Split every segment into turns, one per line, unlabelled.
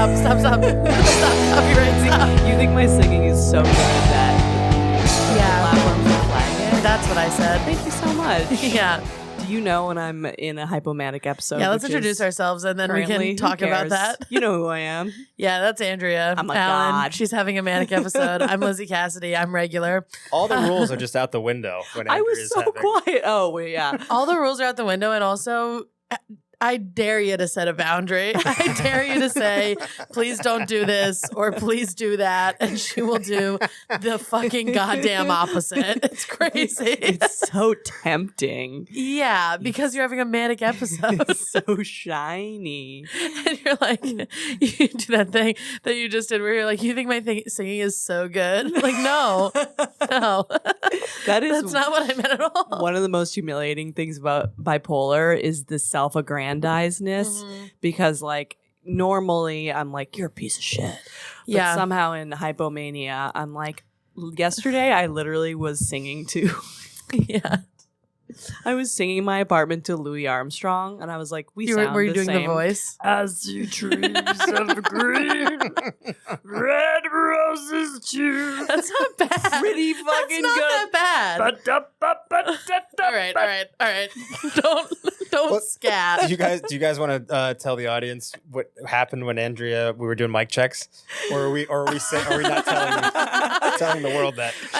Stop. Copyright, stop.
You think my singing is so good that platforms will flag it?
That's what I said.
Thank you so much.
Yeah.
Do you know when I'm in a hypomanic episode?
Yeah, let's introduce ourselves and then we can talk about that.
You know who I am.
Yeah, that's Andrea.
I'm like,
Alan.
God.
She's having a manic episode. I'm Lizzie Cassidy. I'm regular.
All the rules are just out the window when
I
Andrea's
was so
having...
quiet. Oh, wait, yeah.
All the rules are out the window, and also I dare you to set a boundary. I dare you to say, please don't do this or please do that. And she will do the fucking goddamn opposite. It's crazy.
It's so tempting.
Yeah, because you're having a manic episode.
It's so shiny.
And you're like, you do that thing that you just did where you're like, you think my singing is so good? Like, no. That's not what I meant at all.
One of the most humiliating things about bipolar is the self-aggrandizedness because like normally I'm like, you're a piece of shit. But somehow in hypomania, I'm like, yesterday I literally was singing to I was singing in my apartment to Louis Armstrong, and I was like, "We sound
were you
the
doing
same.
the voice?
As the trees of green, red roses too."
That's not bad.
Pretty fucking
That's not that bad. All right. Don't scat.
Do you guys want to tell the audience what happened when we were doing mic checks, or are we not telling the world that?
I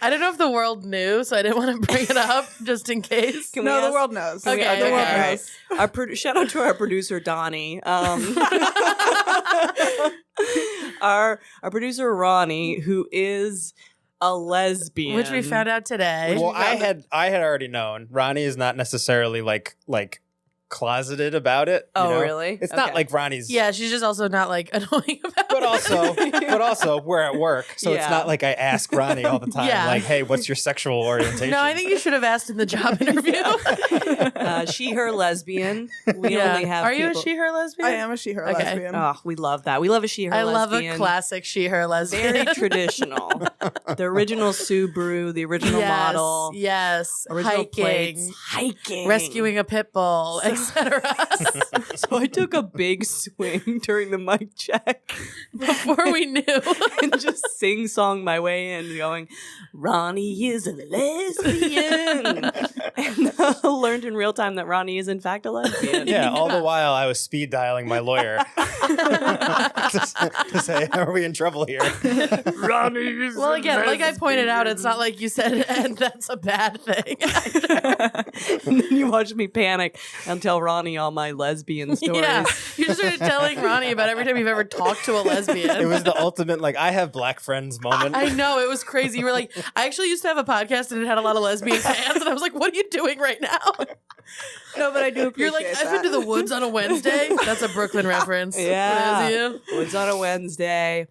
don't know if the world knew, so I didn't want to bring it up just in case.
The world knows.
The world knows.
Shout out to our producer Donnie. Our producer Ronnie, who is a lesbian,
which we found out today.
Well, I had already known. Ronnie is not necessarily like closeted about it.
Oh,
you know?
really?
It's not like Ronnie's.
Yeah, she's just also not like annoying about it.
But also we're at work, so it's not like I ask Ronnie all the time, like, hey, what's your sexual orientation?
No, I think you should have asked in the job interview.
She, her lesbian. We only have.
Are you a she, her lesbian?
I am a she, her lesbian.
Oh, we love that. We love a she, her lesbian.
I love a classic she, her lesbian.
Very traditional. The original Subaru, the original model.
Yes.
Original
Hiking.
Hiking.
Rescuing a pit bull, etc.
So I took a big swing during the mic check
before we knew
and just sing-song my way in going, Ronnie is a lesbian. And learned in real time that Ronnie is in fact a lesbian.
Yeah, all the while I was speed dialing my lawyer to say, are we in trouble here?
Ronnie is
well, again, like I pointed out, it's not like you said, and that's a bad thing.
And then you watched me panic and tell Ronnie all my lesbian stories.
Yeah, you just started telling Ronnie about every time you've ever talked to a lesbian.
It was the ultimate, like, I have black friends moment.
I know, it was crazy. You were like, I actually used to have a podcast and it had a lot of lesbian fans, and I was like, what are you doing right now?
No, but I do appreciate
You're like, I've been to the woods on a Wednesday. That's a Brooklyn reference.
Yeah.
You?
Woods on a Wednesday.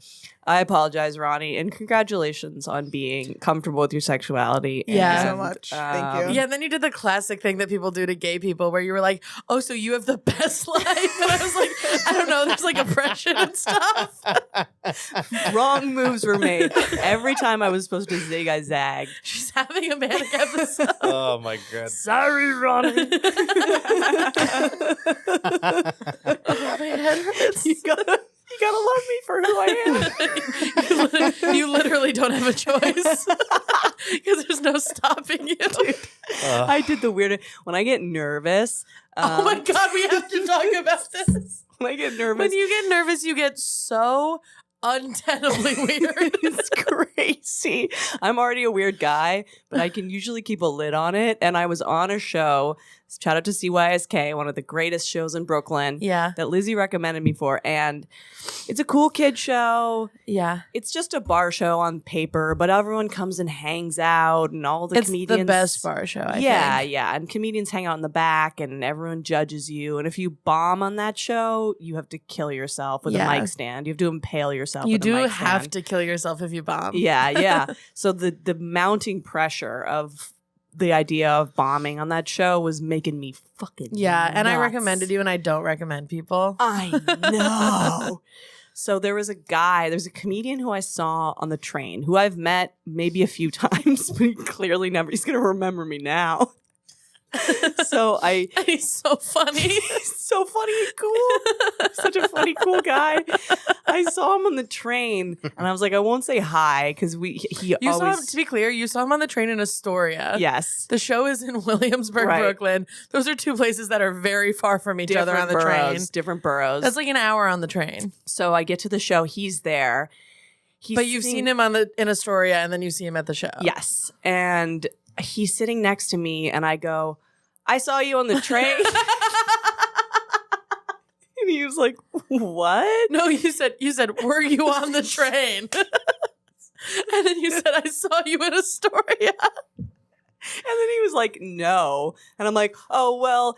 I apologize, Ronnie, and congratulations on being comfortable with your sexuality.
Yeah.
Thank you so much. Thank you.
Yeah, and then you did the classic thing that people do to gay people where you were like, oh, so you have the best life? And I was like, I don't know, there's like oppression and stuff.
Wrong moves were made. Every time I was supposed to zig, I zagged.
She's having a manic episode.
Oh my god.
Sorry, Ronnie.
Oh, my head hurts.
You gotta love me for who I
am. You literally don't have a choice because there's no stopping you. Dude,
I did the weird when I get nervous.
Oh my god, we have to talk about this.
When I get nervous,
when you get nervous, you get so untenably weird.
It's crazy. I'm already a weird guy, but I can usually keep a lid on it. And I was on a show. Shout out to CYSK, one of the greatest shows in Brooklyn.
Yeah.
That Lizzie recommended me for. And it's a cool kid show.
Yeah.
It's just a bar show on paper, but everyone comes and hangs out and all the comedians.
It's the best bar show, I think.
Yeah. And comedians hang out in the back and everyone judges you. And if you bomb on that show, you have to kill yourself with a mic stand. You have to impale yourself
You
with a
do
mic
have
stand.
to kill yourself if you bomb.
Yeah. So the mounting pressure of the idea of bombing on that show was making me fucking
and I
nuts.
recommended you, and I don't recommend people.
I know. So there's a comedian who I saw on the train who I've met maybe a few times, but he's going to remember me now. So
And he's so funny.
he's so funny and cool. Such a funny, cool guy. I saw him on the train, and I was like, I won't say hi because he
You
always.
saw him, to be clear, you saw him on the train in Astoria.
Yes.
The show is in Williamsburg,
Right.
Brooklyn. Those are two places that are very far from each other on the train.
Different boroughs.
That's like an hour on the train.
So I get to the show. He's there.
But you've seen him in Astoria, and then you see him at the show.
Yes. And he's sitting next to me, and I go, I saw you on the train. And he was like, what?
No, you said, were you on the train? And then you said, I saw you in Astoria.
And then he was like, no. And I'm like, oh, well,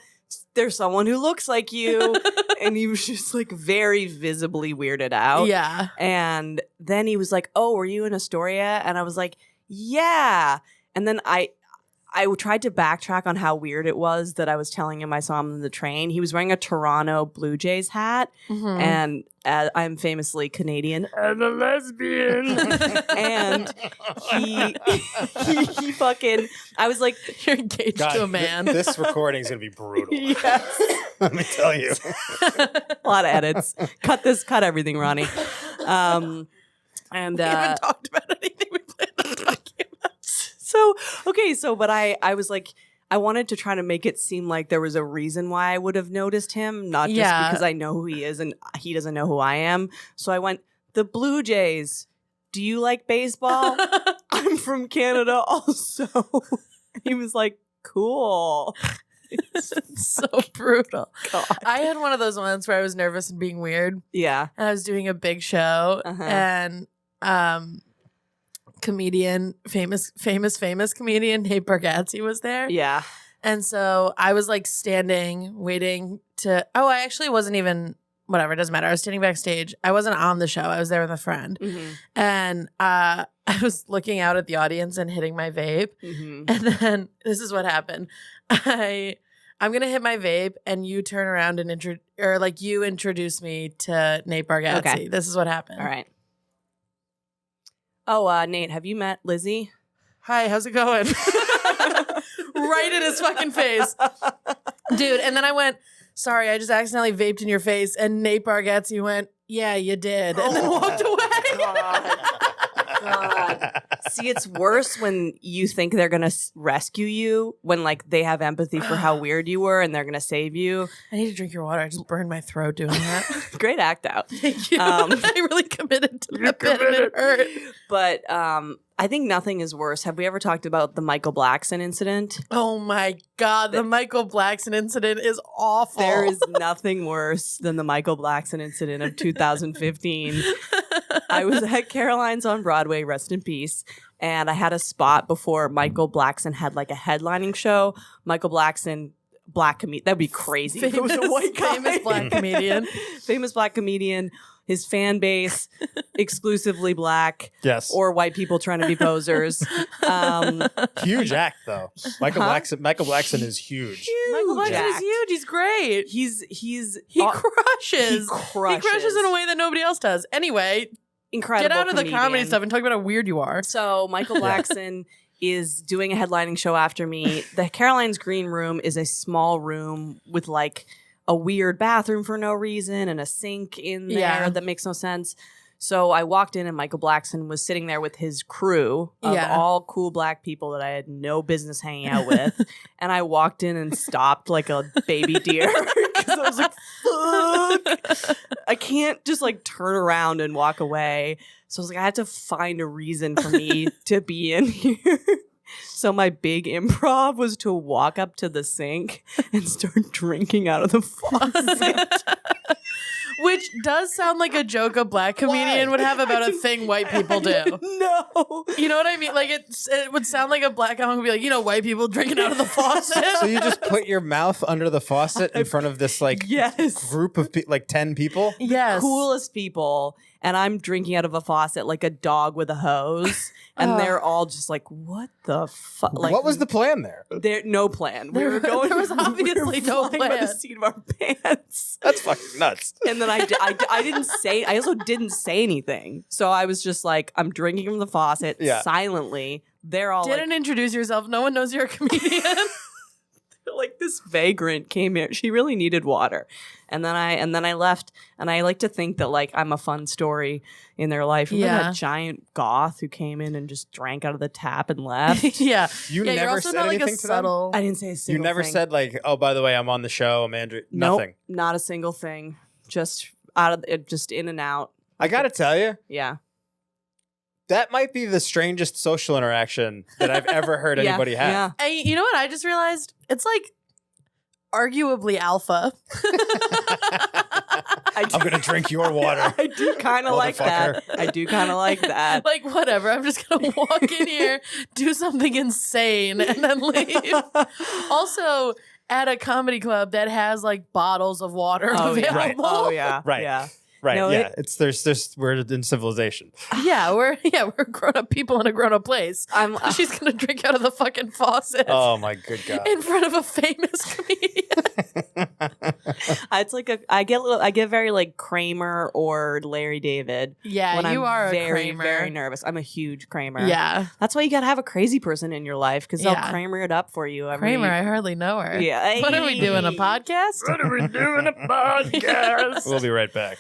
there's someone who looks like you. And he was just like very visibly weirded out.
Yeah.
And then he was like, oh, were you in Astoria? And I was like, yeah. And then I tried to backtrack on how weird it was that I was telling him I saw him on the train. He was wearing a Toronto Blue Jays hat.
Mm-hmm.
And I'm famously Canadian and a lesbian. And he fucking, I was like,
you're engaged to a man.
This recording is going to be brutal.
yes.
Let me tell you.
A lot of edits. Cut everything, Ronnie. And
we haven't talked about anything we planned on talking about.
But I was like, I wanted to try to make it seem like there was a reason why I would have noticed him, not just because I know who he is and he doesn't know who I am. So I went, the Blue Jays, do you like baseball? I'm from Canada also. And he was like, cool.
It's so brutal.
God.
I had one of those ones where I was nervous and being weird.
Yeah.
And I was doing a big show and famous comedian Nate Bargatze was there.
Yeah.
And so I was like standing, waiting I actually wasn't even, whatever, it doesn't matter. I was standing backstage. I wasn't on the show. I was there with a friend.
Mm-hmm.
And I was looking out at the audience and hitting my vape.
Mm-hmm.
And then this is what happened. I'm going to hit my vape and you turn around and you introduce me to Nate Bargatze.
Okay.
This is what happened.
All right. Oh, Nate, have you met Lizzie?
Hi, how's it going? Right in his fucking face. Dude, and then I went, sorry, I just accidentally vaped in your face. And Nate Bargatze went, yeah, you did. And then walked away.
God. See, it's worse when you think they're going to rescue you, when like they have empathy for how weird you were and they're going to save you.
I need to drink your water. I just burned my throat doing that.
Great act out.
Thank you. I really committed to that bit and it hurt.
But I think nothing is worse. Have we ever talked about the Michael Blackson incident?
Oh my God. The Michael Blackson incident is awful.
There is nothing worse than the Michael Blackson incident of 2015. I was at Caroline's on Broadway, rest in peace. And I had a spot before Michael Blackson had like a headlining show. Michael Blackson, black comedian. That'd be crazy. If it was a white guy.
Famous black comedian.
Famous black comedian. His fan base, exclusively black.
Yes.
Or white people trying to be posers.
Huge act, though. Michael Blackson is huge.
Michael Blackson is huge. He's great.
He
crushes.
crushes.
He crushes in a way that nobody else does. Anyway,
incredible
get out of the
comedian.
comedy stuff and talk about how weird you are.
So Michael Blackson is doing a headlining show after me. The Caroline's Green Room is a small room with like a weird bathroom for no reason and a sink in there that makes no sense. So I walked in and Michael Blackson was sitting there with his crew of all cool black people that I had no business hanging out with. And I walked in and stopped like a baby deer because I was like, fuck. I can't just like turn around and walk away. So I was like, I had to find a reason for me to be in here. So my big improv was to walk up to the sink and start drinking out of the faucet.
Which does sound like a joke a black comedian would have about a thing white people do.
No.
You know what I mean? Like it would sound like a black comic would be like, you know, white people drinking out of the faucet.
So you just put your mouth under the faucet in front of this like group of like 10 people?
Yes.
Coolest people. And I'm drinking out of a faucet like a dog with a hose. And they're all just like, what the fuck? Like,
what was the plan there?
No plan. We were going.
There was obviously no plan.
By the seat of our pants.
That's fucking nuts.
And then I didn't say. I also didn't say anything. So I was just like, I'm drinking from the faucet silently. They're all
didn't introduce yourself. No one knows you're a comedian.
Like this vagrant came here. She really needed water. And then I left, and I like to think that like I'm a fun story in their life. Remember that giant goth who came in and just drank out of the tap and left?
Yeah.
You
you're
never
also
said
not,
anything
like, a
to them?
subtle...
I didn't say a single
You never
thing.
said like, oh, by the way, I'm on the show. I'm Andrew.
Nope,
Nothing.
not a single thing. Just out of it, just in and out.
I got to tell you,
Yeah.
that might be the strangest social interaction that I've ever heard
Yeah,
anybody have.
yeah.
Hey, you know what I just realized? It's like arguably alpha.
I'm going to drink your water.
I do kind of like that. I do kind of like that.
Like, whatever. I'm just going to walk in here, do something insane, and then leave. Also, at a comedy club that has like bottles of water available.
Yeah.
Right.
Oh yeah.
Right.
Yeah.
Right.
No,
yeah. We're in civilization.
Yeah, we're grown-up people in a grown-up place. She's going to drink out of the fucking faucet.
Oh my good God.
In front of a famous comedian.
It's like I get very like Kramer or Larry David.
Yeah,
when
you
I'm
are
very,
a Kramer.
very nervous. I'm a huge Kramer.
Yeah.
That's why you gotta have a crazy person in your life because they'll
Yeah.
Kramer it up for you.
Kramer, I hardly know her.
Yeah.
What are we doing, a podcast?
What are we doing, a podcast?
We'll be right back.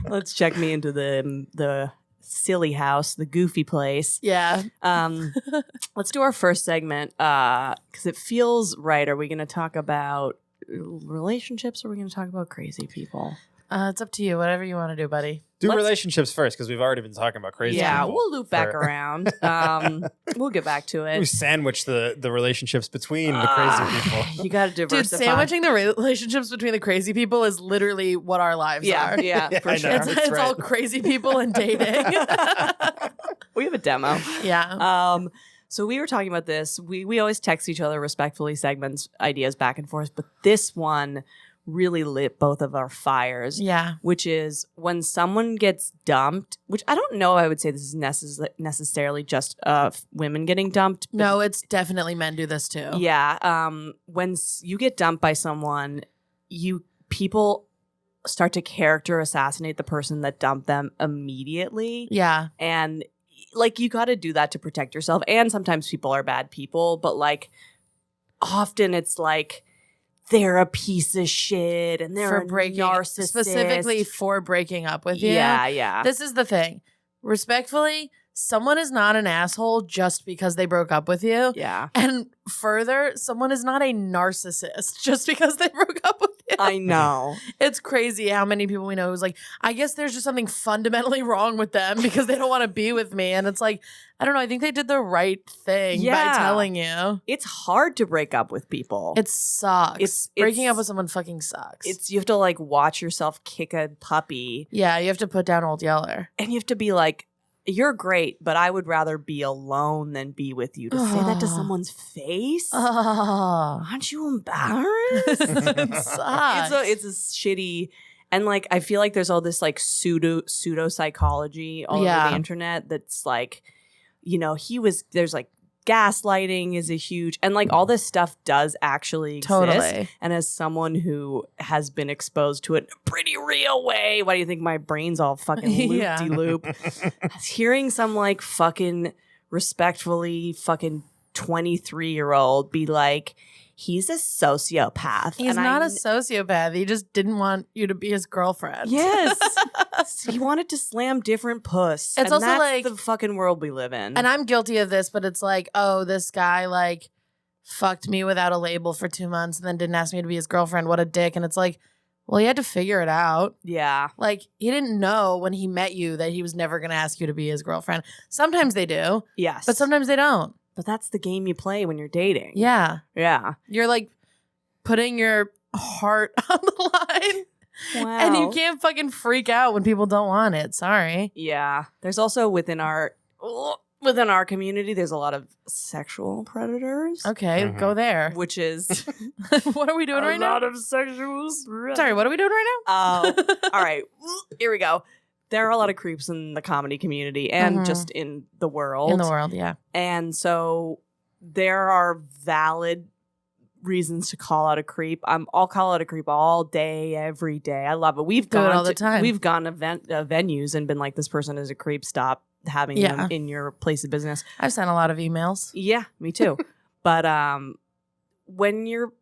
Let's check me into the silly house, the goofy place.
Yeah.
Let's do our first segment because it feels right. Are we going to talk about relationships or are we going to talk about crazy people?
It's up to you. Whatever you want to do, buddy.
Do relationships first because we've already been talking about crazy
Yeah,
people.
we'll loop back around. We'll get back to
We
it.
sandwich the relationships between the crazy people.
You got to
Dude,
diversify.
sandwiching the relationships between the crazy people is literally what our lives
Yeah,
are.
yeah, for
I know.
sure.
It's,
That's
it's all
right.
crazy people and dating.
We have a demo.
Yeah.
So we were talking about this. We always text each other respectfully segments, ideas back and forth, but this one really lit both of our fires.
Yeah.
Which is when someone gets dumped, which I don't know, I would say this is necessarily just women getting dumped. but
No, it's definitely men do this too.
yeah. When you get dumped by someone, people start to character assassinate the person that dumped them immediately.
Yeah.
And like you got to do that to protect yourself. And sometimes people are bad people, but like often it's like they're a piece of shit and they're a narcissist.
Specifically for breaking up with you.
Yeah, yeah.
This is the thing. Respectfully, someone is not an asshole just because they broke up with you.
Yeah.
And further, someone is not a narcissist just because they broke up with you.
I know.
It's crazy how many people we know who's like, I guess there's just something fundamentally wrong with them because they don't want to be with me. And it's like, I don't know. I think they did the right thing by
Yeah.
telling you.
It's hard to break up with people.
It sucks.
It's-
Breaking up with someone fucking sucks.
You have to like watch yourself kick a puppy
Yeah, you have to put down Old Yeller.
and you have to be like, you're great, but I would rather be alone than be with you. To say that to someone's face?
Oh,
Aren't you embarrassed?
it sucks.
It's a shitty, and like I feel like there's all this like pseudo psychology all over the internet that's like, there's like gaslighting is a huge, and like all this stuff does actually exist.
Totally.
And as someone who has been exposed to it in a pretty real way, why do you think my brain's all fucking
Yeah.
loop-de-loop? Hearing some like fucking respectfully fucking 23-year-old be like, he's a sociopath.
He's
And
not a sociopath. He just didn't want you to be his girlfriend.
Yes. He wanted to slam different puss.
It's
and
also
that's
like-
the fucking world we live in.
And I'm guilty of this, but it's like, oh, this guy like fucked me without a label for 2 months and then didn't ask me to be his girlfriend. What a dick. And it's like, well, he had to figure it out.
yeah.
Like, he didn't know when he met you that he was never going to ask you to be his girlfriend. Sometimes they do,
Yes.
but sometimes they don't.
But that's the game you play when you're dating.
Yeah.
Yeah.
You're like putting your heart on the line.
Wow.
And you can't fucking freak out when people don't want it. Sorry.
Yeah. There's also within our community, there's a lot of sexual predators.
Okay,
Mhm.
go there.
Which is
What are we doing right now?
of sexual
Sorry, what are we doing right now?
All right. Here we go. There are a lot of creeps in the comedy community and
Mhm.
just in the world.
In the world, yeah.
And so there are valid reasons to call out a creep. I'll call out a creep all day, every day. I love it. We've
Do it
gone
all the time.
We've gone to venues and been like, this person is a creep. Stop having
Yeah.
them in your place of business.
I've sent a lot of emails.
Yeah, me too. But when your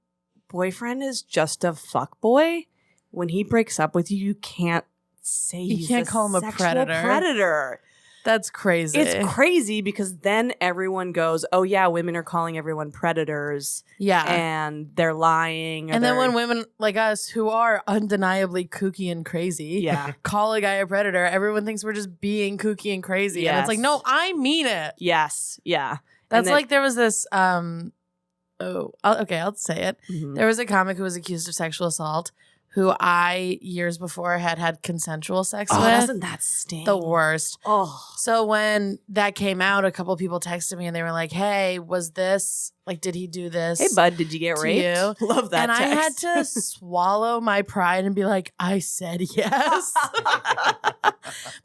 boyfriend is just a fuckboy, when he breaks up with you, you can't say
You
he's
can't call him a
sexual predator.
That's crazy.
It's crazy because then everyone goes, oh yeah, women are calling everyone predators.
Yeah.
And they're lying.
And then when women like us, who are undeniably kooky and crazy,
Yeah.
call a guy a predator, everyone thinks we're just being kooky and crazy. And it's like,
Yes.
no, I mean it.
Yes. Yeah.
That's
then-
like there was this, I'll say it.
Mhm.
There was a comic who was accused of sexual assault who I, years before, had consensual sex
Oh,
with.
doesn't that sting?
The worst.
Oh.
So when that came out, a couple people texted me and they were like, hey, was this, like, did he do this?
Hey, bud, did you get
to
raped?
you?
Love that
And I had
text.
to swallow my pride and be like, I said yes.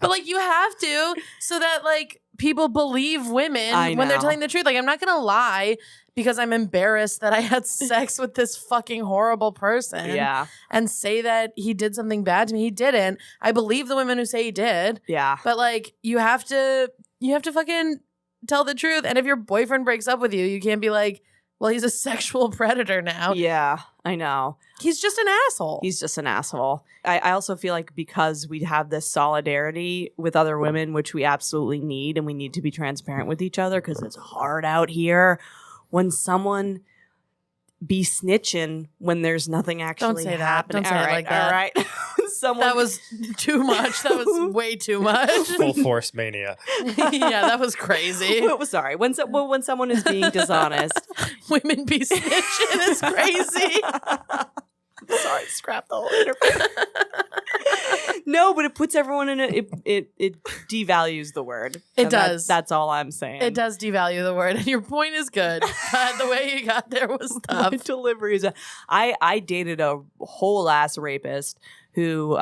But like, you have to, so that like people believe women
I
when they're
know.
telling the truth. Like, I'm not going to lie because I'm embarrassed that I had sex with this fucking horrible person.
Yeah.
And say that he did something bad to me. He didn't. I believe the women who say he did.
Yeah.
But like, you have to fucking tell the truth. And if your boyfriend breaks up with you, you can't be like, well, he's a sexual predator now.
Yeah. I know.
He's just an asshole.
He's just an asshole. I also feel like because we have this solidarity with other women, which we absolutely need, and we need to be transparent with each other because it's hard out here. When someone be snitching when there's nothing actually
say that.
happening.
Don't say it like that.
All right. When someone
That was too much. That was way too much.
Full force mania.
Yeah, that was crazy.
Sorry. When someone is being dishonest.
Women be snitching is crazy.
Sorry, scrap the whole interview. No, but it puts everyone in it devalues the word.
It
And
does.
That's all I'm saying.
It does devalue the word, and your point is good. But the way you got there was
My
tough.
delivery is I dated a whole ass rapist who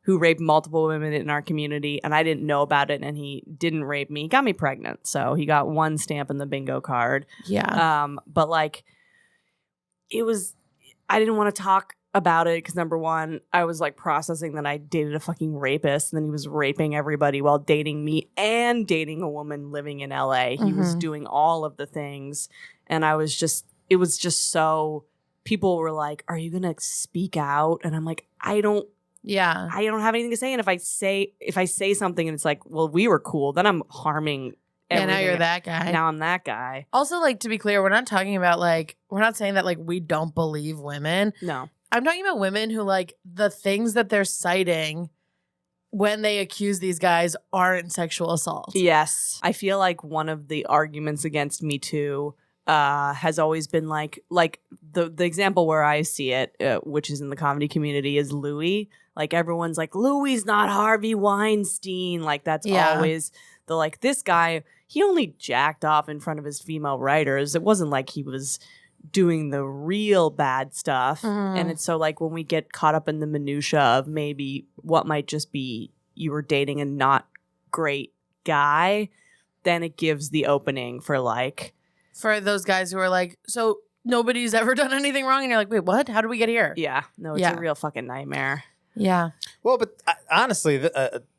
raped multiple women in our community, and I didn't know about it, and he didn't rape me. He got me pregnant, so he got one stamp in the bingo card.
Yeah.
But like, it was, I didn't want to talk about it because number one, I was like processing that I dated a fucking rapist, and then he was raping everybody while dating me and dating a woman living in LA. He was
Mhm.
doing all of the things, and it was just so, people were like, are you gonna speak out? And I'm like, I don't have anything to say. And if I say something and it's like, well, we were cool, then I'm harming
And now
everything.
you're that guy.
Now I'm that guy.
Also, like, to be clear, we're not talking about like, we're not saying that like we don't believe women.
No.
I'm talking about women who like the things that they're citing when they accuse these guys aren't sexual assault.
Yes. I feel like one of the arguments against Me Too has always been like the example where I see it, which is in the comedy community, is Louis. Like, everyone's like, Louis's not Harvey Weinstein. Like, that's
Yeah.
always the like, this guy, he only jacked off in front of his female writers. It wasn't like he was doing the real bad stuff.
Mhm.
And it's so like when we get caught up in the minutia of maybe what might just be you were dating a not great guy, then it gives the opening for like,
For those guys who are like, so nobody's ever done anything wrong, and you're like, wait, what? How did we get here?
yeah, no, it's
Yeah.
a real fucking nightmare.
Yeah.
Well, but honestly,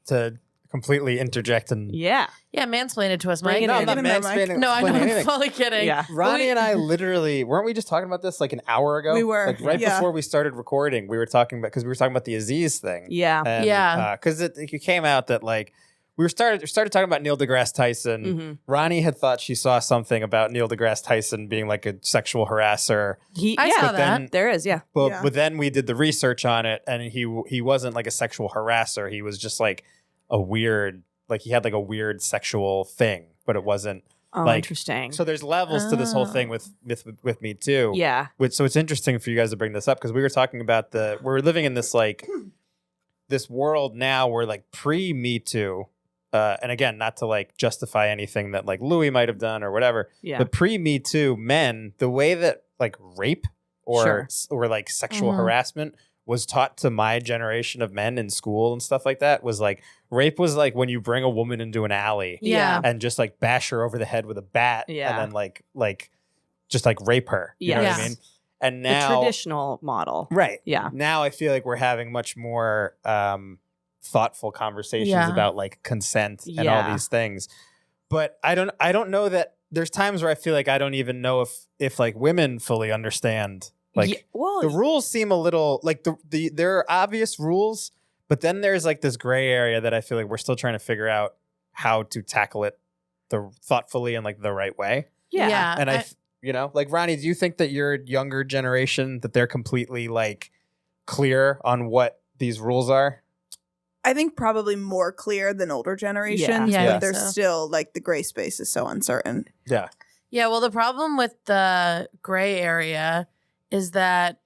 to completely interject and
Yeah.
Yeah, mansplain it to us,
Bring
Mike.
it
no,
in.
I'm not
Get in there, Mike.
mansplaining
No, I know.
explaining
I'm
anything.
fully kidding.
Yeah.
Ronnie and I literally weren't we just talking about this like an hour ago?
We were,
like right
yeah.
before we started recording. We were talking about because we were talking about the Aziz thing.
Yeah.
And,
Yeah.
Because it came out that like we started talking about Neil deGrasse Tyson.
Mhm.
Ronnie had thought she saw something about Neil deGrasse Tyson being like a sexual harasser.
I
yeah,
saw
But then-
that.
there is, yeah.
But
Yeah.
but then we did the research on it, and he wasn't like a sexual harasser. He was just like a weird, like he had like a weird sexual thing, but it wasn't.
Oh,
Like,
interesting.
So there's levels to this whole thing with Me Too.
yeah.
So it's interesting for you guys to bring this up because we were talking about we're living in this like this world now where like pre-Me Too, and again, not to like justify anything that like Louis might have done or whatever,
Yeah.
but pre-Me Too men, the way that like rape or like sexual
Mhm.
harassment was taught to my generation of men in school and stuff like that was like rape was like when you bring a woman into an alley
Yeah.
and just like bash her over the head with a bat
Yeah.
and then like just like rape her. You know what I
Yes.
mean? And
The
now
traditional model.
right.
Yeah.
Now I feel like we're having much more thoughtful conversations
Yeah.
about like consent and all
Yeah.
these things. But I don't know that there's times where I feel like I don't even know if like women fully understand. Like the rules seem a little like there are obvious rules, but then there's like this gray area that I feel like we're still trying to figure out how to tackle it thoughtfully and like the right way.
Yeah.
And like Ronnie, do you think that your younger generation, that they're completely like clear on what these rules are?
I think probably more clear than older generations,
Yeah,
but there's still like the gray space is so uncertain.
Yeah.
Yeah, well, the problem with the gray area is that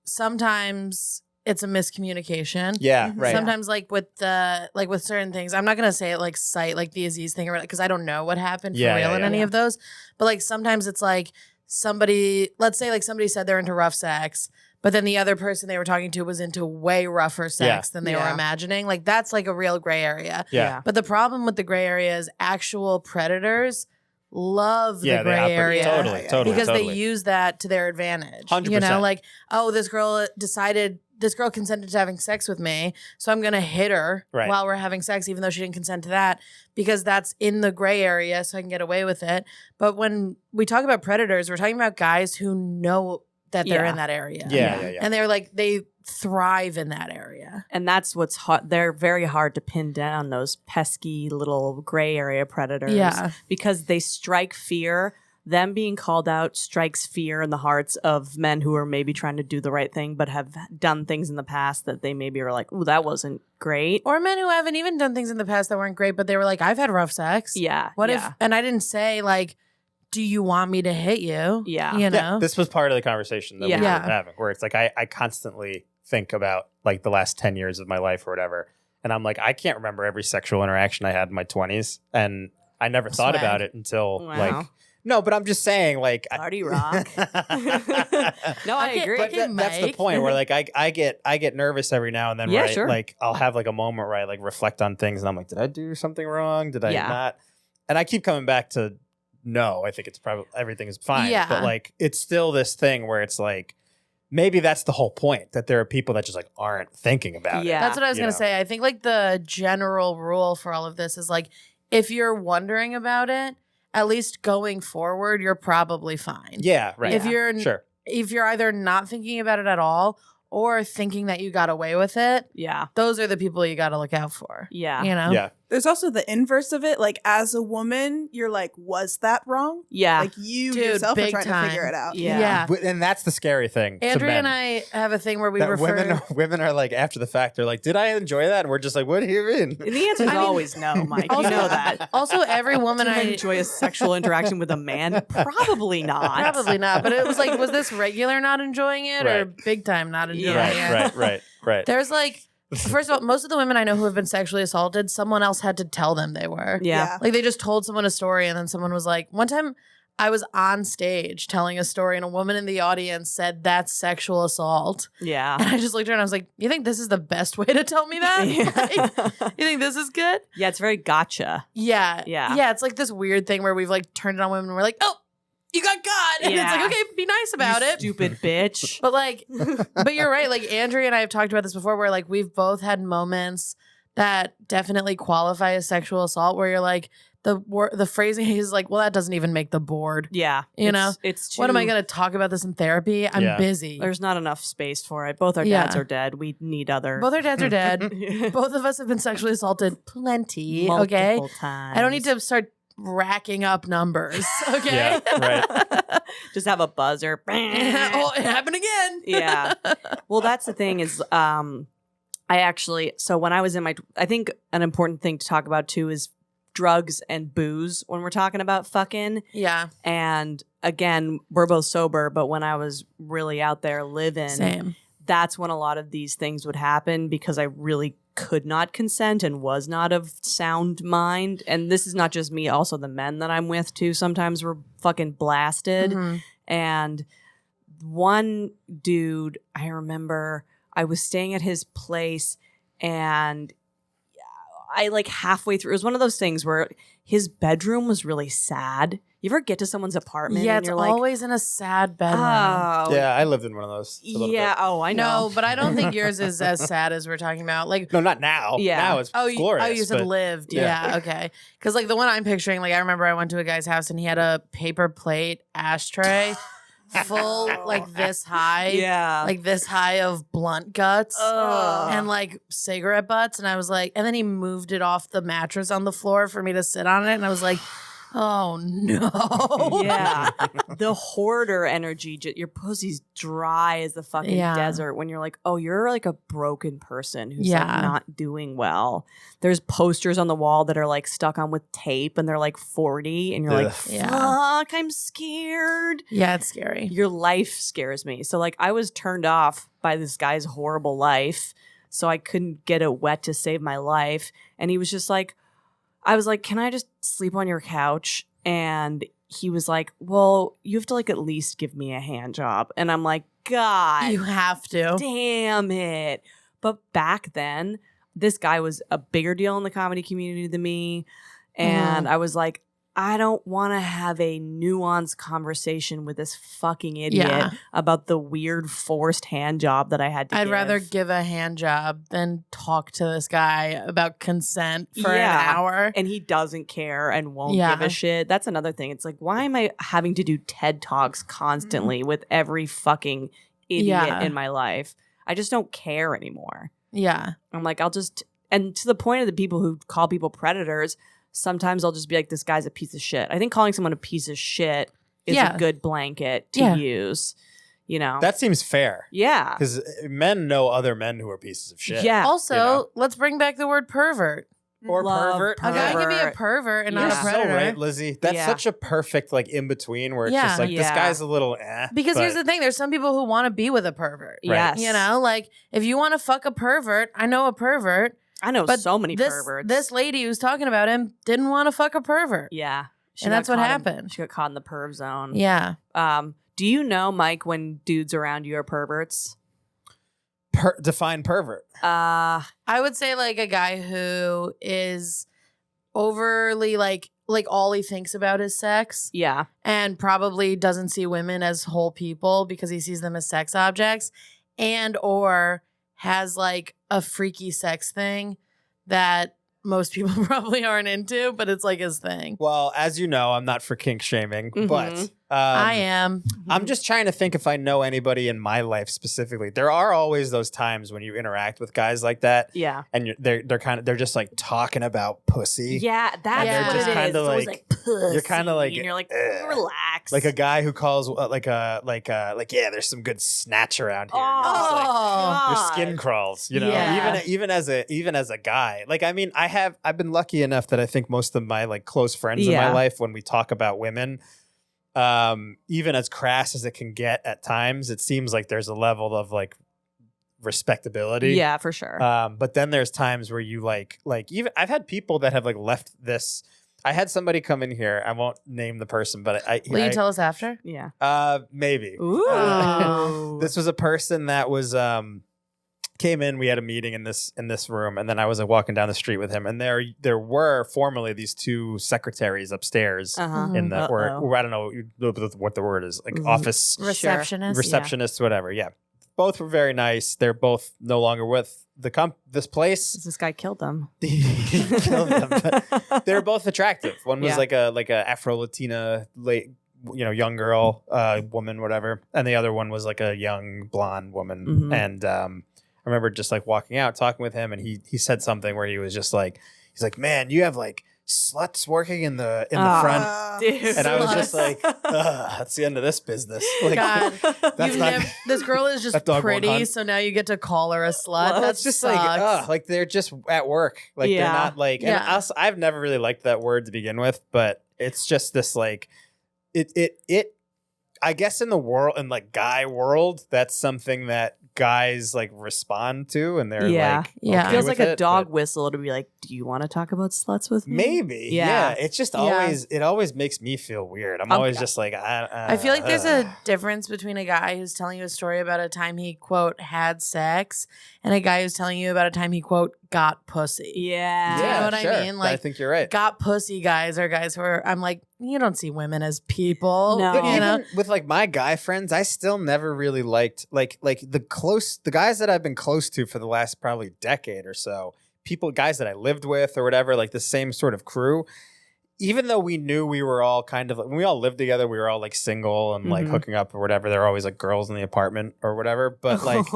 sometimes it's a miscommunication.
Yeah,
Mhm.
right.
Sometimes with certain things, I'm not gonna say it like cite like the Aziz thing or because I don't know what happened for real in any of those. But like sometimes it's like somebody, let's say like somebody said they're into rough sex, but then the other person they were talking to was into way rougher sex than they were imagining. Like that's like a real gray area.
Yeah.
But the problem with the gray area is actual predators love the gray area.
Totally.
Because they use that to their advantage.
100%.
You know, like, oh, this girl consented to having sex with me, so I'm going to hit her while we're having sex, even though she didn't consent to that, because that's in the gray area, so I can get away with it. But when we talk about predators, we're talking about guys who know that they're in that area.
Yeah.
And they're like, they thrive in that area.
And that's what's hard. They're very hard to pin down, those pesky little gray area predators.
Yeah.
Because they strike fear. Them being called out strikes fear in the hearts of men who are maybe trying to do the right thing, but have done things in the past that they maybe are like, ooh, that wasn't great.
Or men who haven't even done things in the past that weren't great, but they were like, I've had rough sex.
Yeah.
What if, and I didn't say like, do you want me to hit you?
Yeah.
You know?
Yeah, this was part of the conversation that we were having, where it's like I constantly think about like the last 10 years of my life or whatever. And I'm like, I can't remember every sexual interaction I had in my 20s. And I never thought about it until like, no, but I'm just saying like.
Party rock. No, I agree.
But that's the point where like I get nervous every now and then.
Yeah,
where
sure.
Like I'll have like a moment where I like reflect on things and I'm like, did I do something wrong? Did I not? And I keep coming back to no, I think it's probably everything is fine.
Yeah.
But like it's still this thing where it's like maybe that's the whole point, that there are people that just like aren't thinking about it.
Yeah.
That's what I was going to say. I think like the general rule for all of this is like, if you're wondering about it, at least going forward, you're probably fine.
Yeah, right.
If you're either not thinking about it at all or thinking that you got away with it, those are the people you got to look out for.
Yeah.
You know?
Yeah.
There's also the inverse of it. Like, as a woman, you're like, was that wrong?
Yeah.
Like, you
Dude,
yourself are
big
trying
time.
to figure it out.
Yeah.
And that's the scary thing.
Andrea
to
and
men.
I have a thing where we
That
refer...
women are like, after the fact, they're like, did I enjoy that? And we're just like, what do you mean?
The answer is always no, Mike. You know that.
Also, every woman
I enjoy a sexual interaction with a man? Probably not.
Probably not. But it was like, was this regular not enjoying it or big time not enjoying it?
Right.
There's like, first of all, most of the women I know who have been sexually assaulted, someone else had to tell them they were.
Yeah.
Like they just told someone a story and then someone was like, one time I was on stage telling a story and a woman in the audience said that's sexual assault.
Yeah.
And I just looked at her and I was like, you think this is the best way to tell me that? Like, you think this is good?
Yeah, it's very gotcha.
Yeah. It's like this weird thing where we've like turned it on women and we're like, oh, you got caught. And it's like, okay, be nice about it.
Stupid bitch.
But like, but you're right. Like Andrea and I have talked about this before where like we've both had moments that definitely qualify as sexual assault where you're like, the phrasing is like, well, that doesn't even make the board.
Yeah.
You know?
It's too,
what am I going to talk about this in therapy? I'm busy.
There's not enough space for it. Both our dads are dead. We need other.
Both our dads are dead. Both of us have been sexually assaulted plenty.
Multiple times.
I don't need to start racking up numbers. Okay.
Yeah, right.
Just have a buzzer.
Oh, it happened again.
Yeah. Well, that's the thing is, so when I was in I think an important thing to talk about too is drugs and booze when we're talking about fucking.
Yeah.
And again, we're both sober, but when I was really out there living, that's when a lot of these things would happen because I really could not consent and was not of sound mind. And this is not just me, also the men that I'm with too sometimes were fucking blasted.
Mm-hmm.
And one dude, I remember I was staying at his place and I like halfway through, it was one of those things where his bedroom was really sad. You ever get to someone's apartment
Yeah,
and
it's
you're like,
always in a sad bedroom.
oh.
Yeah, I lived in one of those. a little
Yeah.
bit.
Oh, I know.
No, but I don't think yours is as sad as we're talking about. Like,
No, not now.
Yeah.
Now it's glorious.
you said
but-
lived.
yeah.
Yeah, okay. Because like the one I'm picturing, like I remember I went to a guy's house and he had a paper plate ashtray full like this high,
Yeah.
like this high of blunt guts.
Ugh.
And like cigarette butts, and I was like, and then he moved it off the mattress on the floor for me to sit on it, and I was like, oh no,
Yeah. The hoarder energy, your pussy's dry as the fucking
Yeah.
desert when you're like, oh, you're like a broken person who's
Yeah.
like not doing well. There's posters on the wall that are like stuck on with tape and they're like 40 and you're like,
Ugh.
fuck,
Yeah.
I'm scared.
yeah, it's scary.
Your life scares me. So like I was turned off by this guy's horrible life. So I couldn't get it wet to save my life. And he was just like, I was like, can I just sleep on your couch? And he was like, well, you have to like at least give me a hand job. And I'm like, God
You have to.
damn it. But back then, this guy was a bigger deal in the comedy community than me. And I was like, I don't want to have a nuanced conversation with this fucking idiot
Yeah.
about the weird forced hand job that I had to
I'd
give.
rather give a hand job than talk to this guy about consent for
Yeah.
an hour.
And he doesn't care and won't
Yeah.
give a shit. That's another thing. It's like, why am I having to do TED Talks constantly with every fucking idiot
Yeah.
in my life? I just don't care anymore.
Yeah.
I'm like, and to the point of the people who call people predators, sometimes I'll just be like, this guy's a piece of shit. I think calling someone a piece of shit is
Yeah.
a good blanket to
Yeah.
use, you know?
That seems fair.
yeah.
Because men know other men who are pieces of shit.
Yeah.
Also,
you know?
let's bring back the word pervert.
Or
Love
pervert.
A guy can be a
Pervert.
pervert and
You're
not a
Yeah.
so
predator.
right, Lizzie. That's
Yeah.
such a perfect like in between where it's
Yeah.
just like this
Yeah.
guy's a little eh.
Because
but-
here's the thing: there's some people who want to be with a pervert.
Yes.
You know, like if you want to fuck a pervert, I know a pervert.
I know
But
so many
this,
perverts.
This lady who's talking about him didn't want to fuck a pervert.
yeah.
And
got
that's what
caught in-
happened.
she got caught in the perv zone.
Yeah.
Do you know, Mike, when dudes around you are perverts?
define pervert.
I would say like a guy who is overly like all he thinks about is sex
Yeah.
and probably doesn't see women as whole people because he sees them as sex objects and or has like a freaky sex thing that most people probably aren't into, but it's like his thing.
Well, as you know, I'm not for kink shaming, but
Mhm.
I am.
I'm just trying to think if I know anybody in my life specifically. There are always those times when you interact with guys like that,
Yeah.
and they're just like talking about pussy.
Yeah, that's
they're
what
just
it is.
kinda
It's always
like-
pussy,
you're kinda like,
and you're like,
"Ugh."
relax.
Like a guy who calls like yeah, there's some good snatch around here. You're just like,
Oh,
your skin crawls, you know.
Yeah.
Even as a guy, like I mean, I've been lucky enough that I think most of my like close friends in
Yeah.
my life, when we talk about women, even as crass as it can get at times, it seems like there's a level of like respectability.
yeah, for sure.
But then there's times where you like even I've had people that have like left this. I had somebody come in here. I won't name the person, but
will you tell us after?
yeah.
maybe.
Ooh.
This was a person that was came in. We had a meeting in this room, and then I was like walking down the street with him, and there were formerly these two secretaries upstairs
Uh-huh.
in the
Uh-oh.
or I don't know what the word is, like
Mhm.
office
Receptionist.
receptionists, whatever. Yeah, both were very nice. They're both no longer with this place.
This guy killed them.
He killed them, but they were both attractive. One was
Yeah.
like a Afro Latina young girl, woman, whatever, and the other one was like a young blonde woman.
Mhm.
And I remember just like walking out, talking with him, and he said something where he was just like, he's like, man, you have like sluts working in the front.
Dude.
And I was
Sluts.
just like, that's the end of this business. Like,
God,
that's not.
this girl is just
That dog won't
pretty,
hunt.
so now you get to call her a slut.
Well,
That's
It's just
sucks.
like they're just at work. Like
Yeah.
they're not like. And
Yeah.
I've never really liked that word to begin with, but it's just this like, it. I guess in like guy world, that's something that guys like respond to, and they're
Yeah.
like,
Yeah.
okay
Feels
with
like a
it,
dog
but
whistle to be like, do you want to talk about sluts with me?
Maybe,
Yeah.
yeah. It's just
Yeah.
always makes me feel weird. I'm always just like,
I feel like there's a difference between a guy who's telling you a story about a time he quote had sex and a guy who's telling you about a time he quote got pussy.
Yeah.
Do you know what
sure.
I mean? Like,
I think you're right.
got pussy guys are guys who are, I'm like, you don't see women as people.
No.
But
You know?
even with like my guy friends, I still never really liked like the guys that I've been close to for the last probably decade or so, guys that I lived with or whatever, like the same sort of crew. Even though we knew we were all kind of, when we all lived together, we were all like single and like hooking up or whatever. There were always like girls in the apartment or whatever. But like,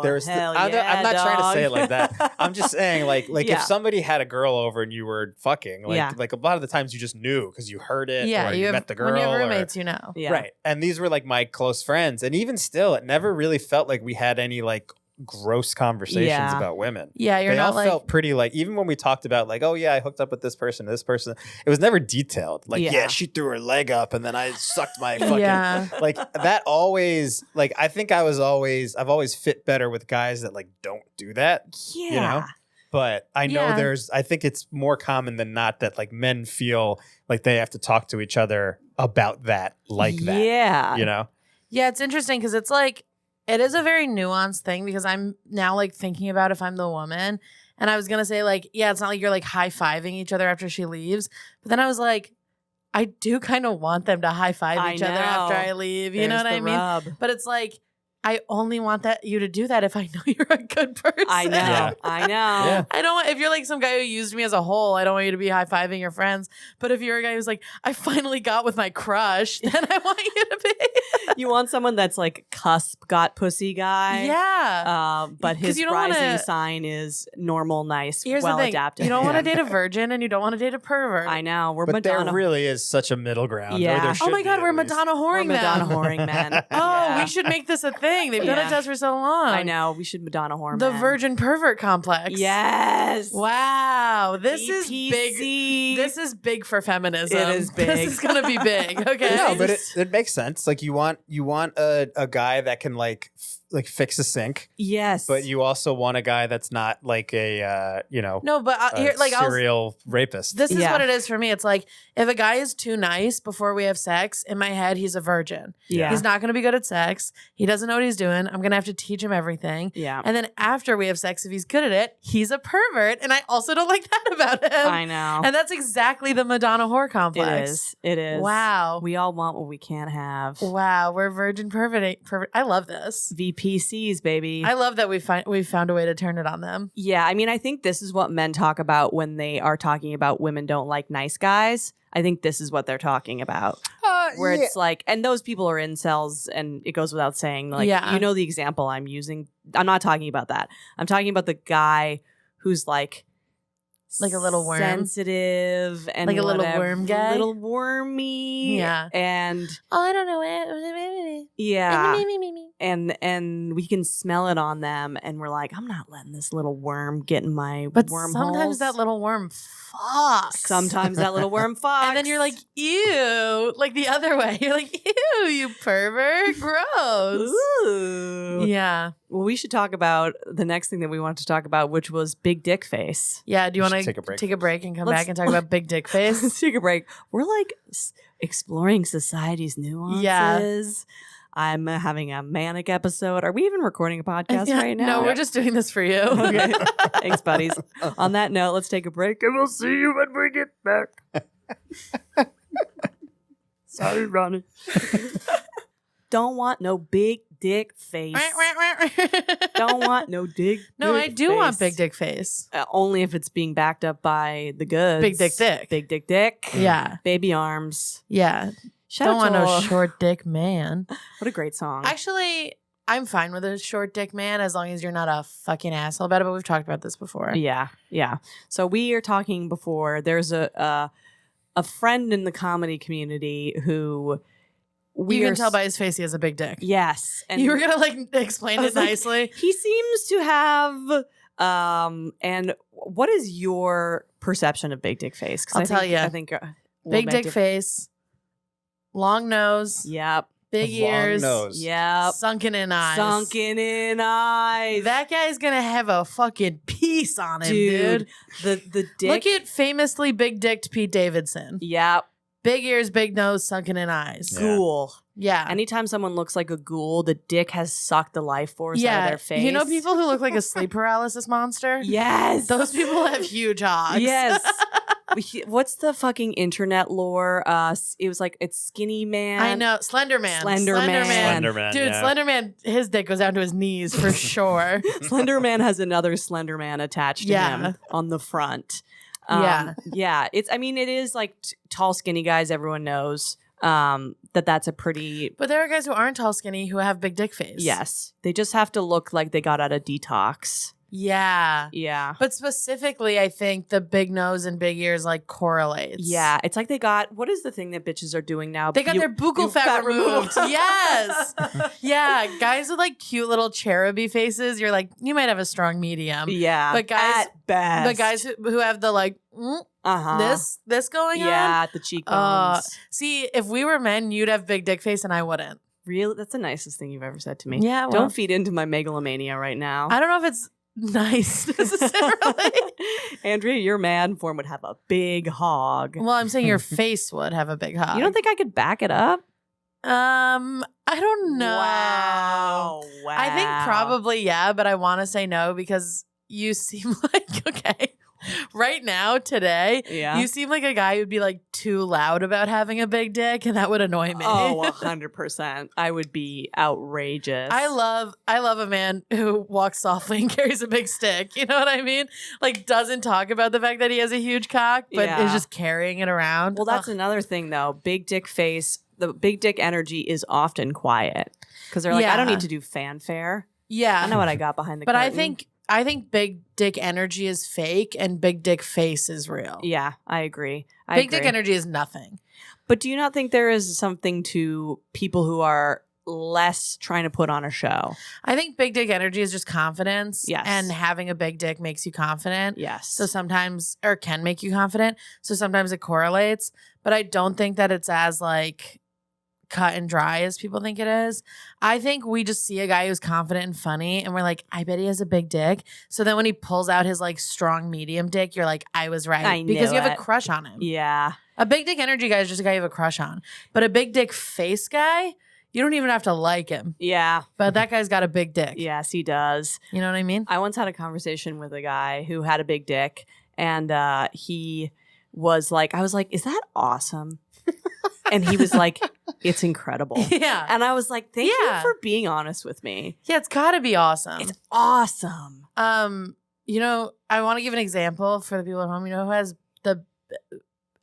there's, I'm not trying to say it like that. I'm just saying like if somebody had a girl over and you were fucking, like a lot of the times you just knew because you heard it or you met the girl.
When you have roommates, you know.
Yeah.
Right. And these were like my close friends. And even still, it never really felt like we had any like gross conversations about women.
Yeah,
they all felt pretty like, even when we talked about like, oh yeah, I hooked up with this person, it was never detailed. Like, yeah, she threw her leg up and then I sucked my fucking like that always, like I think I've always fit better with guys that like don't do that.
Yeah.
You know? But I know I think it's more common than not that like men feel like they have to talk to each other about that that.
Yeah.
You know?
Yeah, it's interesting because it's like, it is a very nuanced thing because I'm now like thinking about if I'm the woman, and I was going to say like, yeah, it's not like you're like high-fiving each other after she leaves. But then I was like, I do kind of want them to high-five each other after I leave. You know what I mean? But it's like, I only want you to do that if I know you're a good person.
I know.
Yeah.
I know.
Yeah.
I don't want, if you're like some guy who used me as a whole, I don't want you to be high-fiving your friends. But if you're a guy who's like, I finally got with my crush, then I want you to be.
You want someone that's like cusp got pussy guy.
Yeah.
But his
you don't
rising sign is normal, nice,
Here's
well
the thing.
adapted.
You don't want to date a virgin and you don't want to date a pervert.
I know. We're
But
Madonna.
there really is such a middle ground.
Yeah.
Or there
Oh
should
my
be,
God,
at
we're
least.
Madonna whoring
We're Madonna
them.
whoring men.
Oh, we should make this a thing. They've done it to us for so long.
I know. We should Madonna whore
The
men.
virgin pervert complex.
Yes.
Wow. This is big.
VPC.
This is big for feminism.
It is big.
This is gonna be big. Okay.
No, but it makes sense. Like you want a guy that can like fix a sink,
Yes.
but you also want a guy that's not like a
no, but here, like
serial rapist.
This is what it is for me. It's like if a guy is too nice before we have sex, in my head, he's a virgin.
Yeah.
He's not going to be good at sex. He doesn't know what he's doing. I'm going to have to teach him everything.
Yeah.
And then after we have sex, if he's good at it, he's a pervert. And I also don't like that about him.
I know.
And that's exactly the Madonna whore complex.
It is.
Wow.
We all want what we can't have.
Wow. We're virgin pervert. I love this.
VPCs, baby.
I love that we've found a way to turn it on them.
Yeah, I mean, I think this is what men talk about when they are talking about women don't like nice guys. I think this is what they're talking about. Where it's like, and those people are incels, and it goes without saying, like, you know the example I'm using. I'm not talking about that. I'm talking about the guy who's like
a little worm.
Sensitive and
like a little worm guy.
Little wormy.
Yeah.
And
I don't know it.
yeah. And we can smell it on them, and we're like, I'm not letting this little worm get in my
But
wormholes.
sometimes that little worm fucks.
Sometimes that little worm fucks.
And then you're like, ew. Like the other way. You're like, ew, you pervert. Gross.
ooh.
Yeah.
Well, we should talk about the next thing that we wanted to talk about, which was big dick face.
Yeah. Do you want to
take a break.
take a break and come
Let's-
back and talk about big dick face?
Let's take a break. We're like exploring society's nuances.
Yeah.
I'm having a manic episode. Are we even recording a podcast
Yeah,
right now?
No, we're just doing this for you.
Okay. Thanks, buddies. On that note, let's take a break and we'll see you when we get back. Sorry, Ronnie. Don't want no big dick face. Don't want no big
No,
dick
I do
face.
want big dick face.
Only if it's being backed up by the goods.
Big dick dick.
Big dick dick.
Yeah.
Baby arms.
Yeah.
Shout
Don't
out
want
to
no
all-
short dick man.
What a great song.
Actually, I'm fine with a short dick man as long as you're not a fucking asshole about it, but we've talked about this before.
Yeah, yeah. So we are talking before. There's a friend in the comedy community who
You can tell by his face he has a big dick.
Yes, and
You were gonna like explain
I
it
was like,
nicely.
he seems to have. And what is your perception of big dick face? 'Cause
I'll tell ya.
I think
Big dick face, long nose,
Yep.
big
Long
ears,
nose.
Yep.
sunken in eyes.
Sunken in eyes.
That guy's gonna have a fucking piece on him, dude.
The dick.
Look at famously big dicked Pete Davidson.
Yep.
Big ears, big nose, sunken in eyes.
Yeah.
Ghoul.
Yeah.
Anytime someone looks like a ghoul, the dick has sucked the life force out of their face.
You know people who look like a sleep paralysis monster?
Yes.
Those people have huge hogs.
Yes. What's the fucking internet lore? It was like it's Skinny Man.
I know. Slender Man.
Slender Man.
Slenderman,
Dude,
yeah.
Slender Man, his dick goes down to his knees for sure.
Slender Man has another Slender Man attached to
Yeah.
him on the front.
Yeah.
It is like tall, skinny guys. Everyone knows that's a pretty.
But there are guys who aren't tall, skinny, who have big dick face.
Yes, they just have to look like they got out of detox.
Yeah.
Yeah.
But specifically, I think the big nose and big ears like correlates.
Yeah, it's like they got what is the thing that bitches are doing now?
They got their buccal fat removed. Yes. Yeah. Guys with like cute little cheruby faces, you're like, you might have a strong medium.
Yeah,
But guys,
at best.
but guys who have the like this going on.
Yeah, the cheekbones.
See, if we were men, you'd have big dick face and I wouldn't.
Really, that's the nicest thing you've ever said to me.
Yeah. Well,
Don't feed into my megalomania right now.
I don't know if it's nice necessarily.
Andrea, your man form would have a big hog.
Well, I'm saying your face would have a big hog.
You don't think I could back it up?
I don't know.
Wow.
I think probably yeah, but I want to say no because you seem like okay. Right now, today,
Yeah.
you seem like a guy who'd be like too loud about having a big dick, and that would annoy me.
Oh, 100%. I would be outrageous.
I love a man who walks softly and carries a big stick. You know what I mean? Like doesn't talk about the fact that he has a huge cock, but
Yeah.
is just carrying it around.
Well, that's
Ugh.
another thing, though. Big dick face, the big dick energy is often quiet because they're like, I don't
Yeah.
need to do fanfare.
Yeah.
I know what I got behind the
But
curtain.
I think big dick energy is fake and big dick face is real.
Yeah, I agree.
Big dick energy is nothing.
But do you not think there is something to people who are less trying to put on a show?
I think big dick energy is just confidence.
Yes.
And having a big dick makes you confident.
Yes.
So sometimes, or can make you confident. So sometimes it correlates. But I don't think that it's as like cut and dry as people think it is. I think we just see a guy who's confident and funny and we're like, I bet he has a big dick. So then when he pulls out his like strong medium dick, you're like, I was right.
I
because
knew
you have
it.
a crush on him.
Yeah.
A big dick energy guy is just a guy you have a crush on. But a big dick face guy, you don't even have to like him.
Yeah.
But that guy's got a big dick.
Yes, he does.
You know what I mean?
I once had a conversation with a guy who had a big dick, and he was like, I was like, is that awesome? And he was like, it's incredible.
Yeah.
And I was like, thank you
Yeah.
for being honest with me.
Yeah, it's gotta be awesome.
It's awesome.
You know, I want to give an example for the people at home. You know who has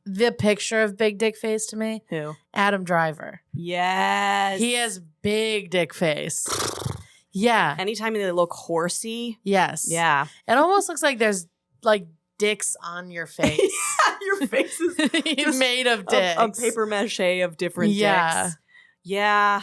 the picture of big dick face to me?
Who?
Adam Driver.
Yes.
He has big dick face. Yeah.
Anytime they look horsey.
Yes.
Yeah.
It almost looks like there's like dicks on your face.
Your face is
He's made of dicks.
a paper mache of different
Yeah.
dicks. Yeah.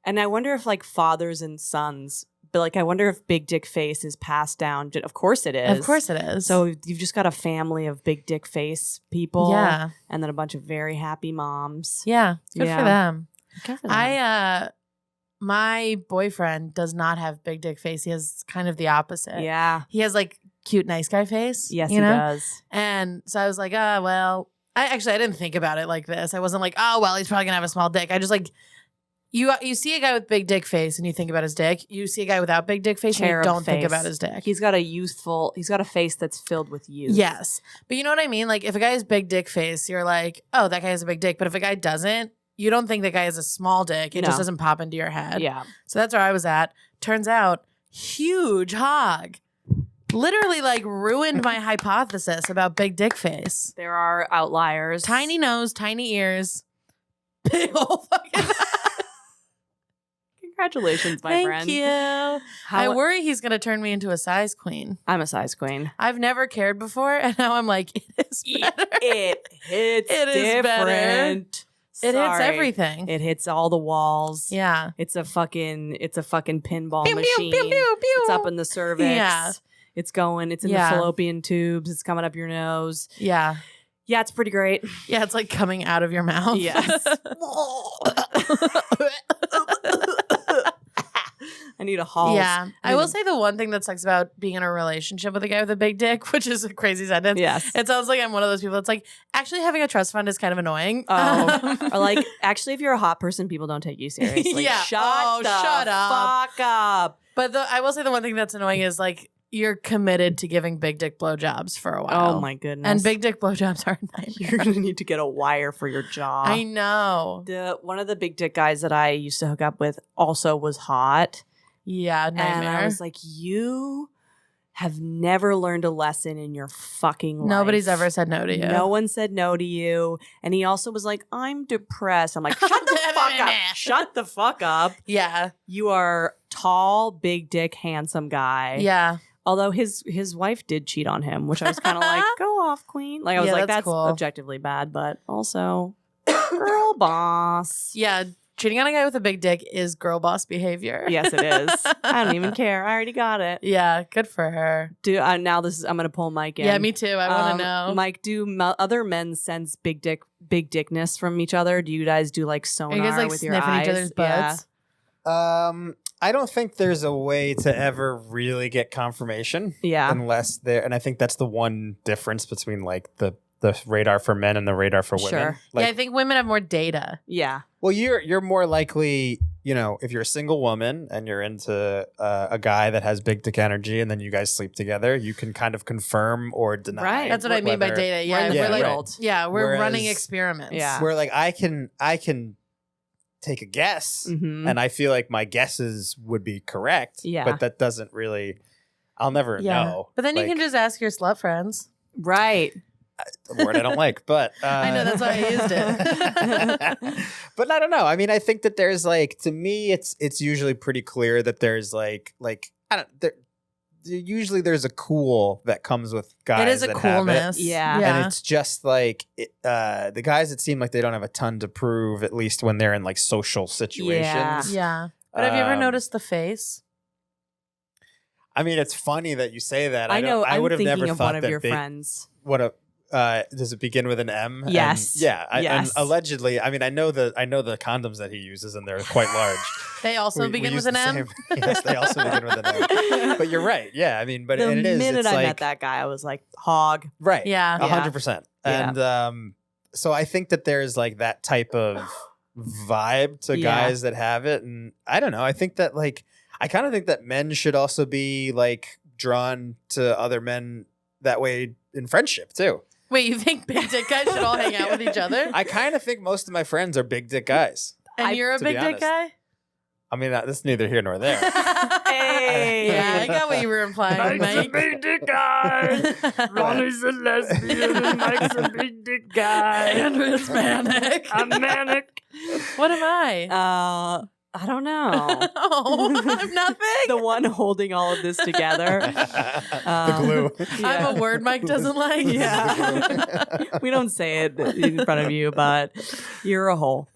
And I wonder if like fathers and sons, but like I wonder if big dick face is passed down. Of course it is.
Of course it is.
So you've just got a family of big dick face people.
yeah.
And then a bunch of very happy moms.
Yeah. Good
Yeah.
for them.
Good for them.
My boyfriend does not have big dick face. He has kind of the opposite.
Yeah.
He has like cute nice guy face.
Yes,
you
he
know?
does.
And so I was like, well, I didn't think about it like this. I wasn't like, oh, well, he's probably gonna have a small dick. I just like, you see a guy with big dick face and you think about his dick. You see a guy without big dick face and you
Cherub
don't think
face.
about his dick.
He's got a face that's filled with youth.
Yes. But you know what I mean? Like if a guy has big dick face, you're like, oh, that guy has a big dick. But if a guy doesn't, you don't think that guy has a small dick. It
No.
just doesn't pop into your head.
Yeah.
So that's where I was at. Turns out, huge hog. Literally like ruined my hypothesis about big dick face.
There are outliers.
Tiny nose, tiny ears, big old fucking.
Congratulations, my
Thank
friend.
you.
How-
I worry he's gonna turn me into a size queen.
I'm a size queen.
I've never cared before, and now I'm like, it is better.
It hits
It is better.
different.
It hits
Sorry.
everything.
It hits all the walls.
Yeah.
It's a fucking pinball
Pew, pew,
machine.
pew, pew, pew.
It's up in the cervix.
Yeah.
It's going. It's in
Yeah.
the fallopian tubes. It's coming up your nose.
Yeah.
Yeah, it's pretty great.
Yeah, it's like coming out of your mouth.
Yes. I need a haul.
Yeah. I will say the one thing that sucks about being in a relationship with a guy with a big dick, which is a crazy sentence.
Yes.
It sounds like I'm one of those people. It's like, actually having a trust fund is kind of annoying.
Or like, actually, if you're a hot person, people don't take you seriously.
Yeah.
Shut
Shut up.
fuck up.
But I will say the one thing that's annoying is like, you're committed to giving big dick blowjobs for a while.
Oh my goodness.
And big dick blowjobs are a nightmare.
You're gonna need to get a wire for your jaw.
I know.
One of the big dick guys that I used to hook up with also was hot.
Yeah, nightmare.
And I was like, you have never learned a lesson in your fucking life.
Nobody's ever said no to you.
No one said no to you. And he also was like, I'm depressed. I'm like, shut the fuck up. Shut the fuck up.
Yeah.
You are tall, big dick, handsome guy.
Yeah.
Although his wife did cheat on him, which I was kind of like, go off, queen. Like I was
Yeah,
like,
that's
that's
cool.
objectively bad, but also girl boss.
Yeah. Cheating on a guy with a big dick is girl boss behavior.
Yes, it is. I don't even care. I already got it.
Yeah. Good for her.
I'm gonna pull Mike in.
Yeah, me too. I want to know.
Mike, other men sense big dickness from each other? Do you guys do like
Are
sonar
you guys like
with your
sniffing
eyes?
each other's butts?
I don't think there's a way to ever really get confirmation.
Yeah.
Unless and I think that's the one difference between like the radar for men and the radar for women.
Sure.
Like,
Yeah, I think women have more data.
Yeah.
well, you're more likely, if you're a single woman and you're into a guy that has big dick energy, and then you guys sleep together, you can kind of confirm or deny.
Right.
That's what I mean by
whether-
data.
We're in
Yeah,
the
we're like,
field.
yeah, we're
Whereas-
running experiments.
Yeah.
Where like I can take a guess,
Mhm.
and I feel like my guesses would be correct.
Yeah.
But that doesn't really. I'll never
Yeah.
know.
But then you
Like,
can just ask your slut friends.
Right.
a word I don't like, but
I know, that's why I used
it. But I don't know. I mean, I think that there's like, to me, it's usually pretty clear that there's like I don't usually there's a cool that comes with guys.
It is a
that have
coolness.
it.
Yeah.
And it's just like the guys that seem like they don't have a ton to prove, at least when they're in like social situations.
Yeah. But have you ever
Um,
noticed the face?
I mean, it's funny that you say that.
I know.
I
I'm
would have
thinking
never
of
thought
one of
that
your
big,
friends.
What a does it begin with an M? And-
Yes.
yeah.
Yes.
And allegedly, I mean, I know the condoms that he uses, and they're quite large.
They also
We
begin
use
with an
the
M?
same- yes, they also begin with an M. But you're right. Yeah. I mean, but
The
and it is.
minute
It's
I
like,
met that guy, I was like, hog.
right.
Yeah.
100%.
Yeah.
And so I think that there's like that type of vibe to
Yeah.
guys that have it, and I don't know. I think that like I kind of think that men should also be like drawn to other men that way in friendship too.
Wait, you think big dick guys should all hang out with each other?
I kind of think most of my friends are big dick guys.
And you're a
to be
big dick
honest.
guy?
I mean, that's neither here nor there.
Hey.
Yeah, I got what you were implying, Mike.
big dick guy. Ronnie's a lesbian and Mike's a big dick guy.
Andrew's manic.
I'm manic.
What am I?
I don't know.
Oh, I'm nothing.
The one holding all of this together.
The glue.
I'm a word Mike doesn't like.
Yeah. We don't say it in front of you, but you're a hole.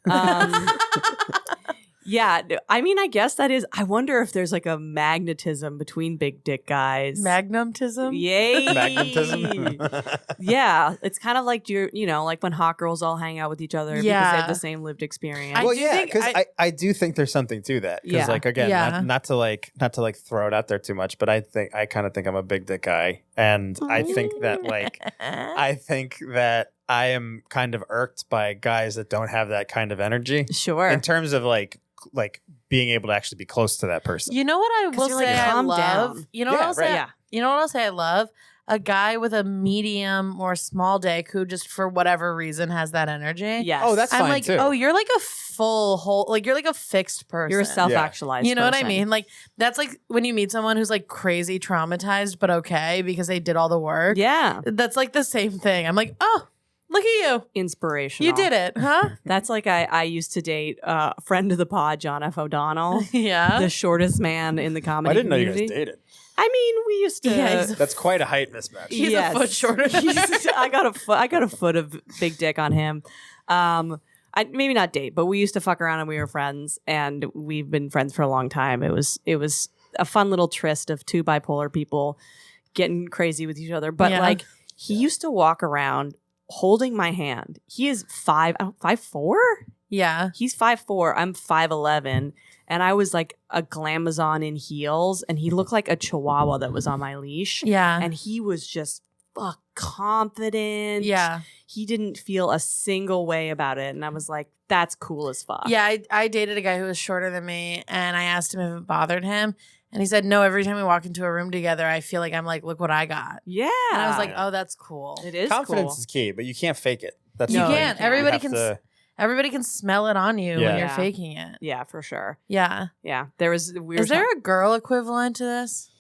Yeah, I mean, I guess that is. I wonder if there's like a magnetism between big dick guys.
Magnetism?
Yay!
Magnetism.
Yeah, it's kind of like like when hot girls all hang out with each other because they
Yeah.
have the same lived experience.
I
Well,
do
yeah,
think
because I do think there's something to that. Because
Yeah.
like again,
Yeah.
not to throw it out there too much, but I kind of think I'm a big dick guy, and I think that like I think that I am kind of irked by guys that don't have that kind of energy
Sure.
in terms of like being able to actually be close to that person.
You know what I
'Cause
will
you're
say
like,
I
calm
love?
down.
You know
Yeah,
what I'll say?
right.
Yeah.
You know what I'll say I love? A guy with a medium or small dick who just for whatever reason has that energy.
Yes.
Oh, that's
I'm
fine
like,
too.
oh, you're like a full whole, like you're like a fixed person.
You're a self-actualized.
You know what I
person.
mean? Like that's like when you meet someone who's like crazy traumatized but okay because they did all the work.
Yeah.
That's like the same thing. I'm like, oh, look at you.
Inspirational.
You did it, huh?
That's like I used to date a friend of the pod, John F. O'Donnell,
Yeah.
the shortest man in the comedy
I didn't know you
community.
guys dated.
I mean, we used to.
Yeah, he's a
That's quite a height mismatch.
He's a foot shorter than
He's- I got a foot of big dick on him. Maybe not date, but we used to fuck around and we were friends, and we've been friends for a long time. It was a fun little tryst of two bipolar people getting crazy with each other. But
Yeah.
like, he used to walk around holding my hand. He is 5'4".
Yeah.
He's 5'4". I'm 5'11", and I was like a glamazon in heels, and he looked like a chihuahua that was on my leash.
Yeah.
And he was just confident.
Yeah.
He didn't feel a single way about it. And I was like, that's cool as fuck.
Yeah, I dated a guy who was shorter than me, and I asked him if it bothered him. And he said, no, every time we walk into a room together, I feel like I'm like, look what I got.
Yeah.
And I was like, oh, that's cool.
It is
Confidence
cool.
is key, but you can't fake it. That's
You
the thing.
can't.
You
Everybody
have
everybody can smell it on you
Yeah.
when you're
Yeah.
faking it.
Yeah, for sure.
Yeah.
Yeah. There was
Is there a girl equivalent to this?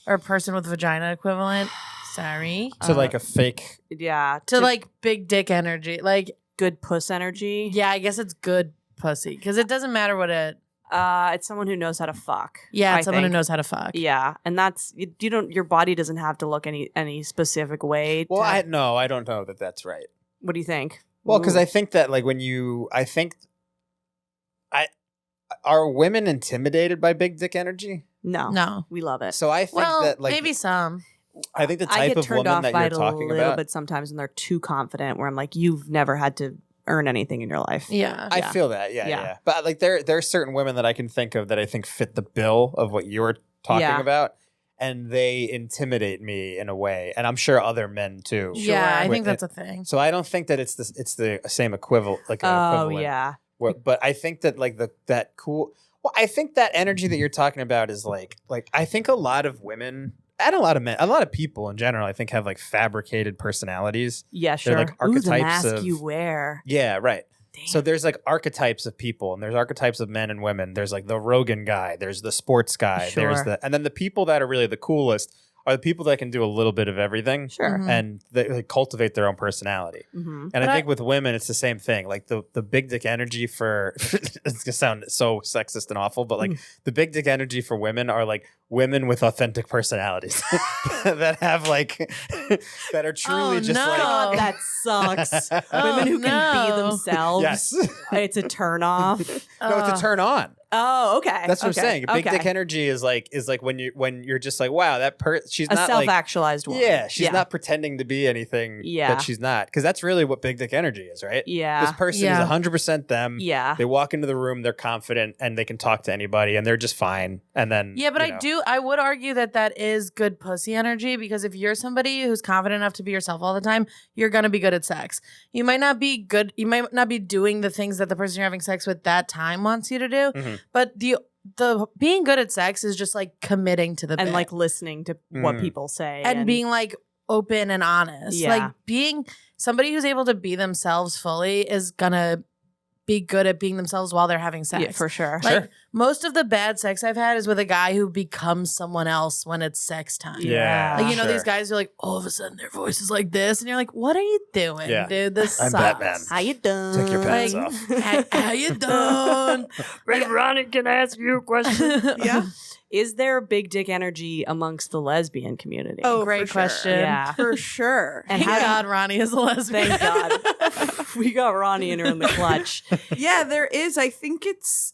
Or a person with vagina equivalent? Sorry.
to like a fake.
yeah.
To like big dick energy. Like,
good puss energy.
yeah, I guess it's good pussy. Because it doesn't matter what it.
It's someone who knows how to fuck.
Yeah,
I
it's someone who
think.
knows how to fuck.
Yeah, and that's you don't. Your body doesn't have to look any specific way.
Well,
to-
I don't know that that's right.
what do you think?
Well, because
Ooh.
I think that like are women intimidated by big dick energy?
No.
we love it.
So I think
Well,
that like
maybe some.
I think the
I
type
get
of
turned
woman
off
that
by
you're
it a
talking
little
about,
bit sometimes when they're too confident. Where I'm like, you've never had to earn anything in your life.
Yeah.
I
Yeah.
feel that, yeah,
Yeah.
yeah. But like there are certain women that I can think of that I think fit the bill of what you were talking
Yeah.
about, and they intimidate me in a way, and I'm sure other men too.
Yeah, I
With
think
it-
that's a thing.
So I don't think that it's the same equivalent, like an
Oh
equivalent.
yeah.
But I think that like that cool. Well, I think that energy that you're talking about is like I think a lot of women and a lot of men, a lot of people in general, I think have like fabricated personalities.
Yeah, sure.
like
Ooh, the
archetypes
mask
of-
you wear.
Yeah, right.
Damn.
So there's like archetypes of people, and there's archetypes of men and women. There's like the Rogan guy, there's the sports guy, there's
Sure.
and then the people that are really the coolest are the people that can do a little bit of everything
Sure.
Mhm.
and they like, cultivate their own personality.
Mm-hmm.
And
But
I think with women, it's the same thing. Like the big dick energy for it's gonna sound so sexist and awful, but like the big dick energy for women are like women with authentic personalities that have like that are truly
Oh,
just
no.
like
God, that sucks.
Oh,
Women who can be
no.
themselves.
yes.
It's a turn off.
No, it's a turn on.
Oh, okay.
That's what
okay.
I'm saying. Big
okay.
dick energy is like when you're just like, wow, that she's
A
not like
self-actualized woman.
yeah, she's not pretending to be anything
Yeah.
that she's not, because that's really what big dick energy is, right?
Yeah.
This person
Yeah.
is 100% them.
Yeah.
They walk into the room, they're confident, and they can talk to anybody, and they're just fine. And then
Yeah, but
you know.
I would argue that is good pussy energy, because if you're somebody who's confident enough to be yourself all the time, you're going to be good at sex. You might not be doing the things that the person you're having sex with that time wants you to do,
Mhm.
but the being good at sex is just like committing to the
And
bit.
like listening to what
Mm.
people say.
and being like open and honest.
Yeah.
Like being somebody who's able to be themselves fully is going to be good at being themselves while they're having sex.
Yeah, for sure.
Like
Sure.
most of the bad sex I've had is with a guy who becomes someone else when it's sex time.
Yeah.
Like, you know,
Sure.
these guys are like, all of a sudden their voice is like this. And you're like, what are you doing,
Yeah.
dude? This
I'm
sucks.
Batman.
How you doing?
Take your pants
Like,
off.
how you doing?
Hey, Ronnie, can I ask you a question?
Yeah.
Is there big dick energy amongst the lesbian community?
Oh,
Great
for
question.
Sure.
Yeah.
For sure.
And
Thank
how do you-
God Ronnie is a lesbian.
Thank God. We got Ronnie in her in the clutch.
Yeah, there is. I think it's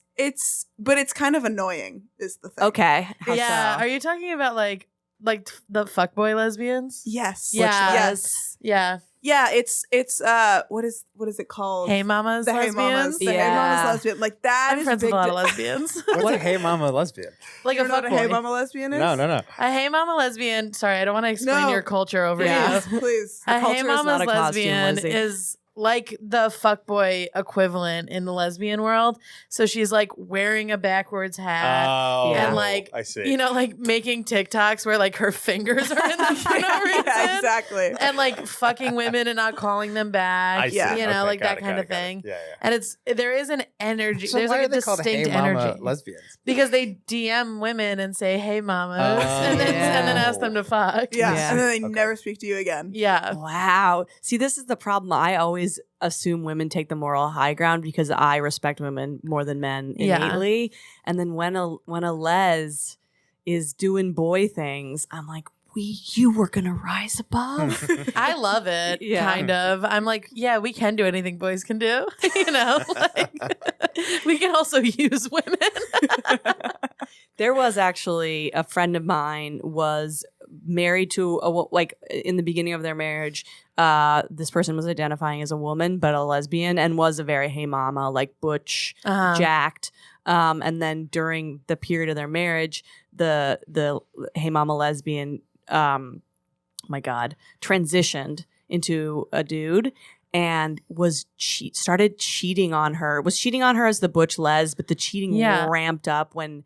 but it's kind of annoying is the thing.
Okay. How
Yeah.
so?
Are you talking about like the fuckboy lesbians?
Yes.
Yeah.
Yes.
Yeah.
Yeah, it's what is it called?
Hey mamas
the Hey
lesbians.
Mamas. The Hey
Yeah.
Mamas lesbian. Like that
I'm
is
friends with
big
a lot of
di-
lesbians.
What's a hey mama lesbian?
Like
You
a
know what a
fuckboy.
Hey Mama lesbian is?
No.
A hey mama lesbian. Sorry, I don't want to explain
No.
your culture over
Yeah.
you.
Please.
Her
A
culture
hey
is
mama's
not a costume,
lesbian
Lizzie.
is like the fuckboy equivalent in the lesbian world. So she's like wearing a backwards hat.
Oh,
Yeah.
And like,
I see.
you know, like making TikToks where like her fingers are in the for no reason.
Yeah, exactly.
And like fucking women and not calling them back.
I see.
Yeah.
You know,
Okay,
like
got
that
it,
kind
got
of
it, got it.
thing.
Yeah,
And there is an energy.
So
There's
why
like
are
a
they called
distinct
hey mama
energy.
lesbians?
Because they DM women and say, hey mamas,
Oh.
and then
Yeah.
ask them to fuck.
Yeah.
Yeah.
And then they
Okay.
never speak to you again.
Yeah.
Wow. See, this is the problem. I always assume women take the moral high ground because I respect women more than men
Yeah.
innately. And then when a les is doing boy things, I'm like, you were gonna rise above.
I love it,
Yeah.
kind of. I'm like, yeah, we can do anything boys can do. You know, like, we can also use women.
There was actually a friend of mine was married to like in the beginning of their marriage, this person was identifying as a woman but a lesbian and was a very hey mama, like butch,
Uh-huh.
jacked. And then during the period of their marriage, the Hey Mama lesbian, my God, transitioned into a dude and started cheating on her. Was cheating on her as the butch les, but the cheating ramped up when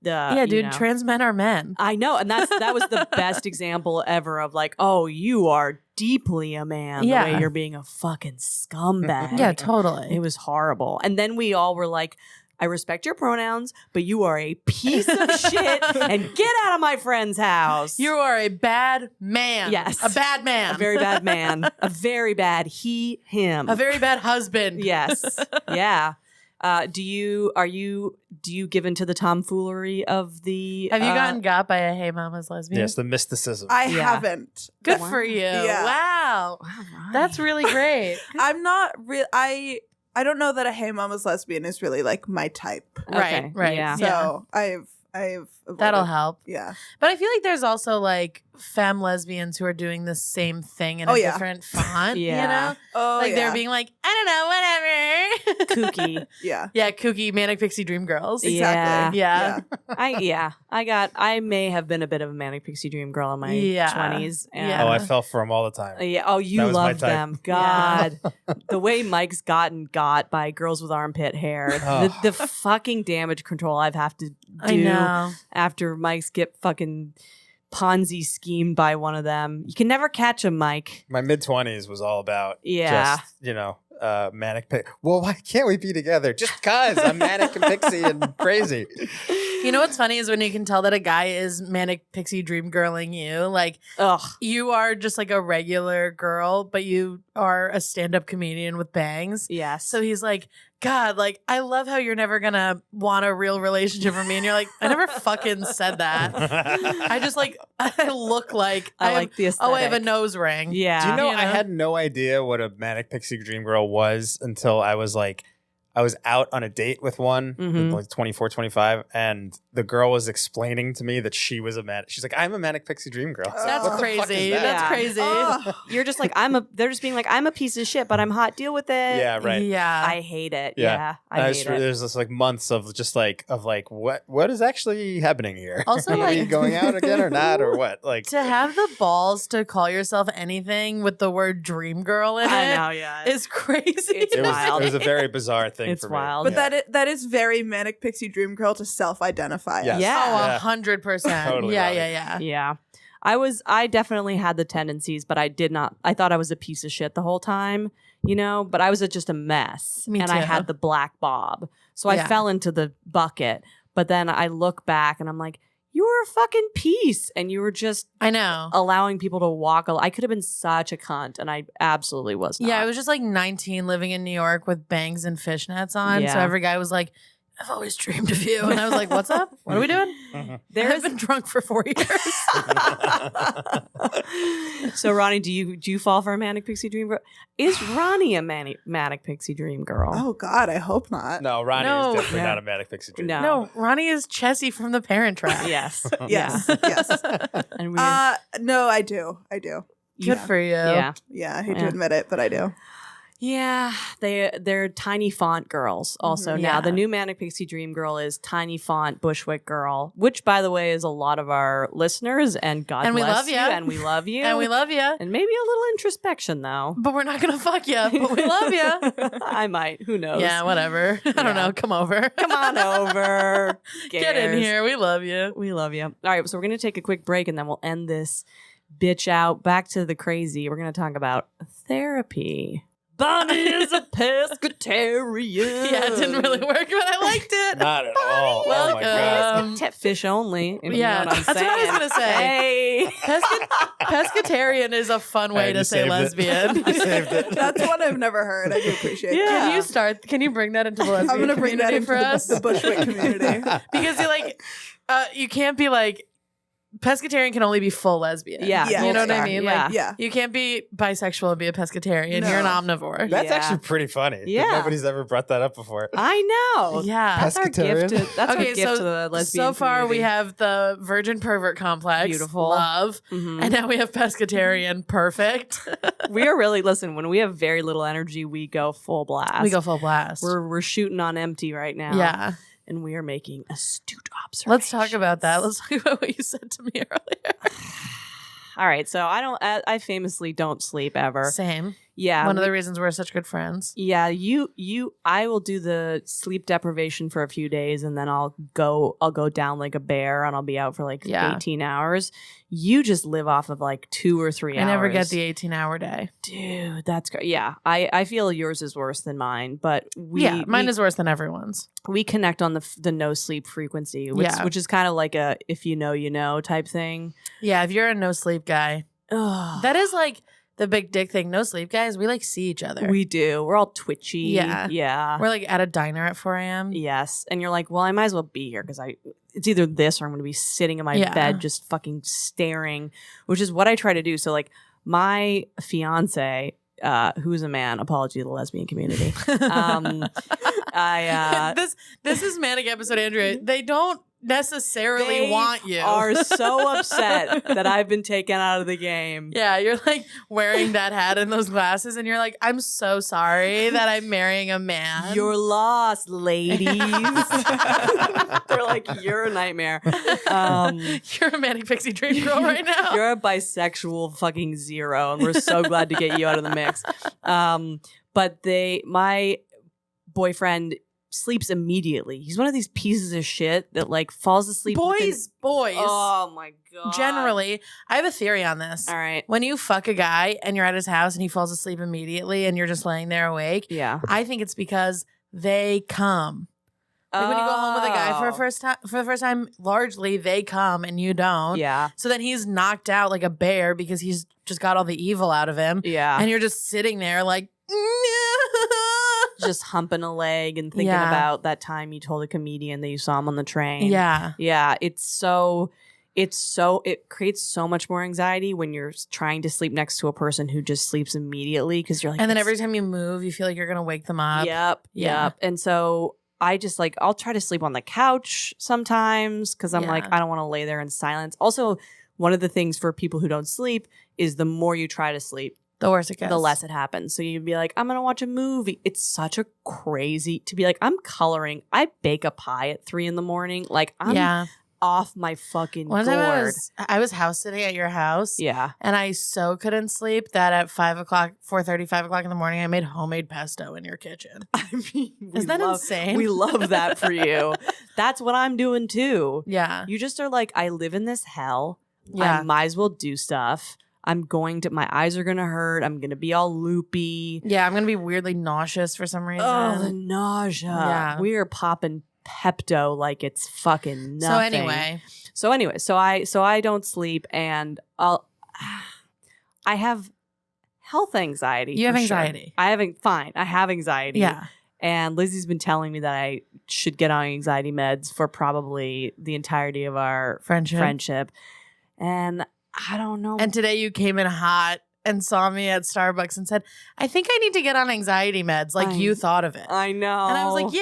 trans men are men.
I know, and that was the best example ever of like, oh, you are deeply a man the way you're being a fucking scumbag.
Yeah, totally.
It was horrible. And then we all were like, I respect your pronouns, but you are a piece of shit and get out of my friend's house.
You are a bad man.
Yes.
A bad man.
A very bad man. A very bad him.
A very bad husband.
Yes. Yeah. Do you give into the tomfoolery of the
Have you gotten got by a Hey Mama's lesbian?
Yes, the mysticism.
I haven't.
Good for you.
Yeah.
Wow.
Right.
That's really great.
I'm not real. I don't know that a Hey Mama's lesbian is really like my type.
Okay,
Right.
yeah.
So I've avoided.
That'll help.
Yeah.
But I feel like there's also like femme lesbians who are doing the same thing in a different font.
Yeah.
You know?
Oh,
Like they're being like, I don't know, whatever.
Kooky.
Yeah.
Yeah, kooky manic pixie dream girls.
Exactly.
Yeah.
I may have been a bit of a manic pixie dream girl in my 20s.
Yeah.
Oh, I fell for them all the time.
Yeah. Oh, you
That was my
love
type.
them. God. The way Mike's gotten got by girls with armpit hair. The fucking damage control I've have to do
I know.
after Mike's get fucking Ponzi schemed by one of them. You can never catch him, Mike.
My mid-20s was all about
Yeah.
just, manic pixie. Well, why can't we be together? Just because I'm manic and pixie and crazy.
You know what's funny is when you can tell that a guy is manic pixie dream girling you. Like,
Ugh.
you are just like a regular girl, but you are a stand-up comedian with bangs.
Yes.
So he's like, God, like, I love how you're never gonna want a real relationship from me. And you're like, I never fucking said that. I just like, I look like
I like the aesthetic.
Oh, I have a nose ring.
Yeah.
Do you know, I had no idea what a manic pixie dream girl was until I was out on a date with one, like 24, 25, and the girl was explaining to me that she was she's like, I'm a manic pixie dream girl. I was like,
That's
what the fuck is
crazy.
that?
That's crazy.
Oh.
You're just like, they're just being like, I'm a piece of shit, but I'm hot. Deal with it.
Yeah, right.
Yeah.
I hate it.
Yeah.
Yeah.
And
I hate it.
There's this like months of just like what is actually happening here?
Also,
Are we
like-
going out again or not or what? Like
To have the balls to call yourself anything with the word dream girl in it
I know, yeah.
is crazy.
It's
it
wild.
was a very bizarre thing
It's
for me.
wild.
But
Yeah.
that is very manic pixie dream girl to self-identify.
Yes.
as.
Yeah.
Oh, 100%.
Totally
yeah,
love it.
yeah.
Yeah. I definitely had the tendencies, but I thought I was a piece of shit the whole time, but I was just a mess.
Me
and I
too.
had the black bob. So I
Yeah.
fell into the bucket. But then I look back and I'm like, you were a fucking piece. And you were just
I know.
allowing people to walk. I could have been such a cunt. And I absolutely was not.
Yeah, I was just like 19 living in New York with bangs and fishnets on. So
Yeah.
every guy was like, I've always dreamed of you. And I was like, what's up? What are we doing? I've been drunk for 4 years.
So Ronnie, do you fall for a manic pixie dream girl? Is Ronnie a manic pixie dream girl?
Oh God, I hope not.
No, Ronnie
No.
is definitely
Yeah.
not a manic pixie dream.
No.
No, Ronnie is Chessie from The Parent Trap.
Yes.
Yes.
Yeah.
Yes.
And
No, I do.
Good for you.
Yeah.
Yeah, I hate to
Yeah.
admit it, but I do.
Yeah, they're tiny font girls also now.
Yeah.
The new Manic Pixie Dream Girl is tiny font Bushwick Girl, which by the way is a lot of our listeners, and God
And we
bless
love
you,
ya.
and we love you,
And we love you.
and maybe a little introspection though.
But we're not going to fuck you. But we love you.
I might, who knows?
Yeah, whatever. I don't know. Come over.
Come on over.
Get in
Cares.
here. We love you.
We love you. All right, so we're gonna take a quick break and then we'll end this bitch out. Back to the crazy. We're gonna talk about therapy. Bonnie is a pescatarian.
Yeah, it didn't really work, but I liked it.
Not at all. Oh my god.
Fish only. If
Yeah,
you know what I'm
that's what I was
saying.
gonna say.
Hey.
Pescatarian is a fun way
Alright,
to
you
say
saved it.
lesbian.
You saved it.
That's one I've never heard. I do appreciate
Yeah.
that.
Can you bring that into the lesbian
I'm gonna bring that
community
into
for us?
the Bushwick community.
Because you're like, you can't be like, pescatarian can only be full lesbian.
Yeah,
Yeah.
You know what I
star.
mean?
Yeah.
Like,
Yeah.
you can't be bisexual and be a pescatarian.
No.
You're an omnivore.
That's
Yeah.
actually pretty funny.
Yeah.
Nobody's ever brought that up before.
I know.
Yeah.
That's our gift.
Pescatarian?
That's
Okay,
our gift
so-
to the lesbian.
So far, we
community.
have the virgin pervert complex.
Beautiful.
Love.
Mhm.
And now we have pescatarian. Perfect.
We are really when we have very little energy, we go full blast.
we go full blast.
We're shooting on empty right now.
yeah.
and we are making astute observations.
Let's talk about that. Let's talk about what you said to me earlier.
All right, so I famously don't sleep ever.
Same.
Yeah.
One of the reasons we're such good friends.
Yeah, I will do the sleep deprivation for a few days and then I'll go down like a bear and I'll be out for like 18 hours. You just live off of like 2 or 3 hours.
I never get the 18-hour day.
Dude, that's great. Yeah, I feel yours is worse than mine, but
mine is worse than everyone's.
We connect on the no sleep frequency, which is kind of like a if you know type thing.
Yeah, if you're a no sleep guy, that is like the big dick thing. No sleep guys, we like see each other.
We do. We're all twitchy. Yeah.
We're like at a diner at 4 a.m.
Yes, and you're like, well, I might as well be here because it's either this or I'm going to be sitting in my bed just fucking staring, which is what I try to do. So like my fiance, who's a man, apology to the lesbian community.
This is Manic Episode Andrea. They don't necessarily want you.
Are so upset that I've been taken out of the game.
Yeah, you're like wearing that hat and those glasses and you're like, I'm so sorry that I'm marrying a man.
You're lost, ladies. They're like, you're a nightmare.
You're a manic pixie dream girl right now.
You're a bisexual fucking zero and we're so glad to get you out of the mix. But my boyfriend sleeps immediately. He's one of these pieces of shit that like falls asleep.
Boys.
Oh my God.
Generally, I have a theory on this.
All right.
When you fuck a guy and you're at his house and he falls asleep immediately and you're just laying there awake, I think it's because they come. Like when you go home with a guy for the first time, largely they come and you don't.
Yeah.
So then he's knocked out like a bear because he's just got all the evil out of him.
Yeah.
And you're just sitting there like
just humping a leg and thinking about that time you told a comedian that you saw him on the train.
Yeah.
Yeah. It creates so much more anxiety when you're trying to sleep next to a person who just sleeps immediately because you're like,
and then every time you move, you feel like you're going to wake them up.
Yep. And so I just like, I'll try to sleep on the couch sometimes because I'm like, I don't want to lay there in silence. Also, one of the things for people who don't sleep is the more you try to sleep,
the worse it gets.
The less it happens. So you'd be like, I'm going to watch a movie. It's such a crazy to be like, I'm coloring. I bake a pie at 3 a.m. Like I'm off my fucking
One
gourd.
time I was house sitting at your house.
Yeah.
And I so couldn't sleep that at 4:30, 5 o'clock in the morning, I made homemade pesto in your kitchen.
I mean,
isn't that insane?
We love that for you. That's what I'm doing too.
Yeah.
You just are like, I live in this hell.
Yeah.
I might as well do stuff. my eyes are going to hurt. I'm going to be all loopy.
Yeah, I'm going to be weirdly nauseous for some reason.
Oh, the nausea.
Yeah.
We are popping Pepto like it's fucking nothing. So anyway, so I don't sleep and I have health anxiety.
You have
for
anxiety.
Sure. I have anxiety.
Yeah.
And Lizzie's been telling me that I should get on anxiety meds for probably the entirety of our friendship. And I don't know.
And today you came in hot and saw me at Starbucks and said, I think I need to get on anxiety meds. Like you thought of it.
I know.
And I was like,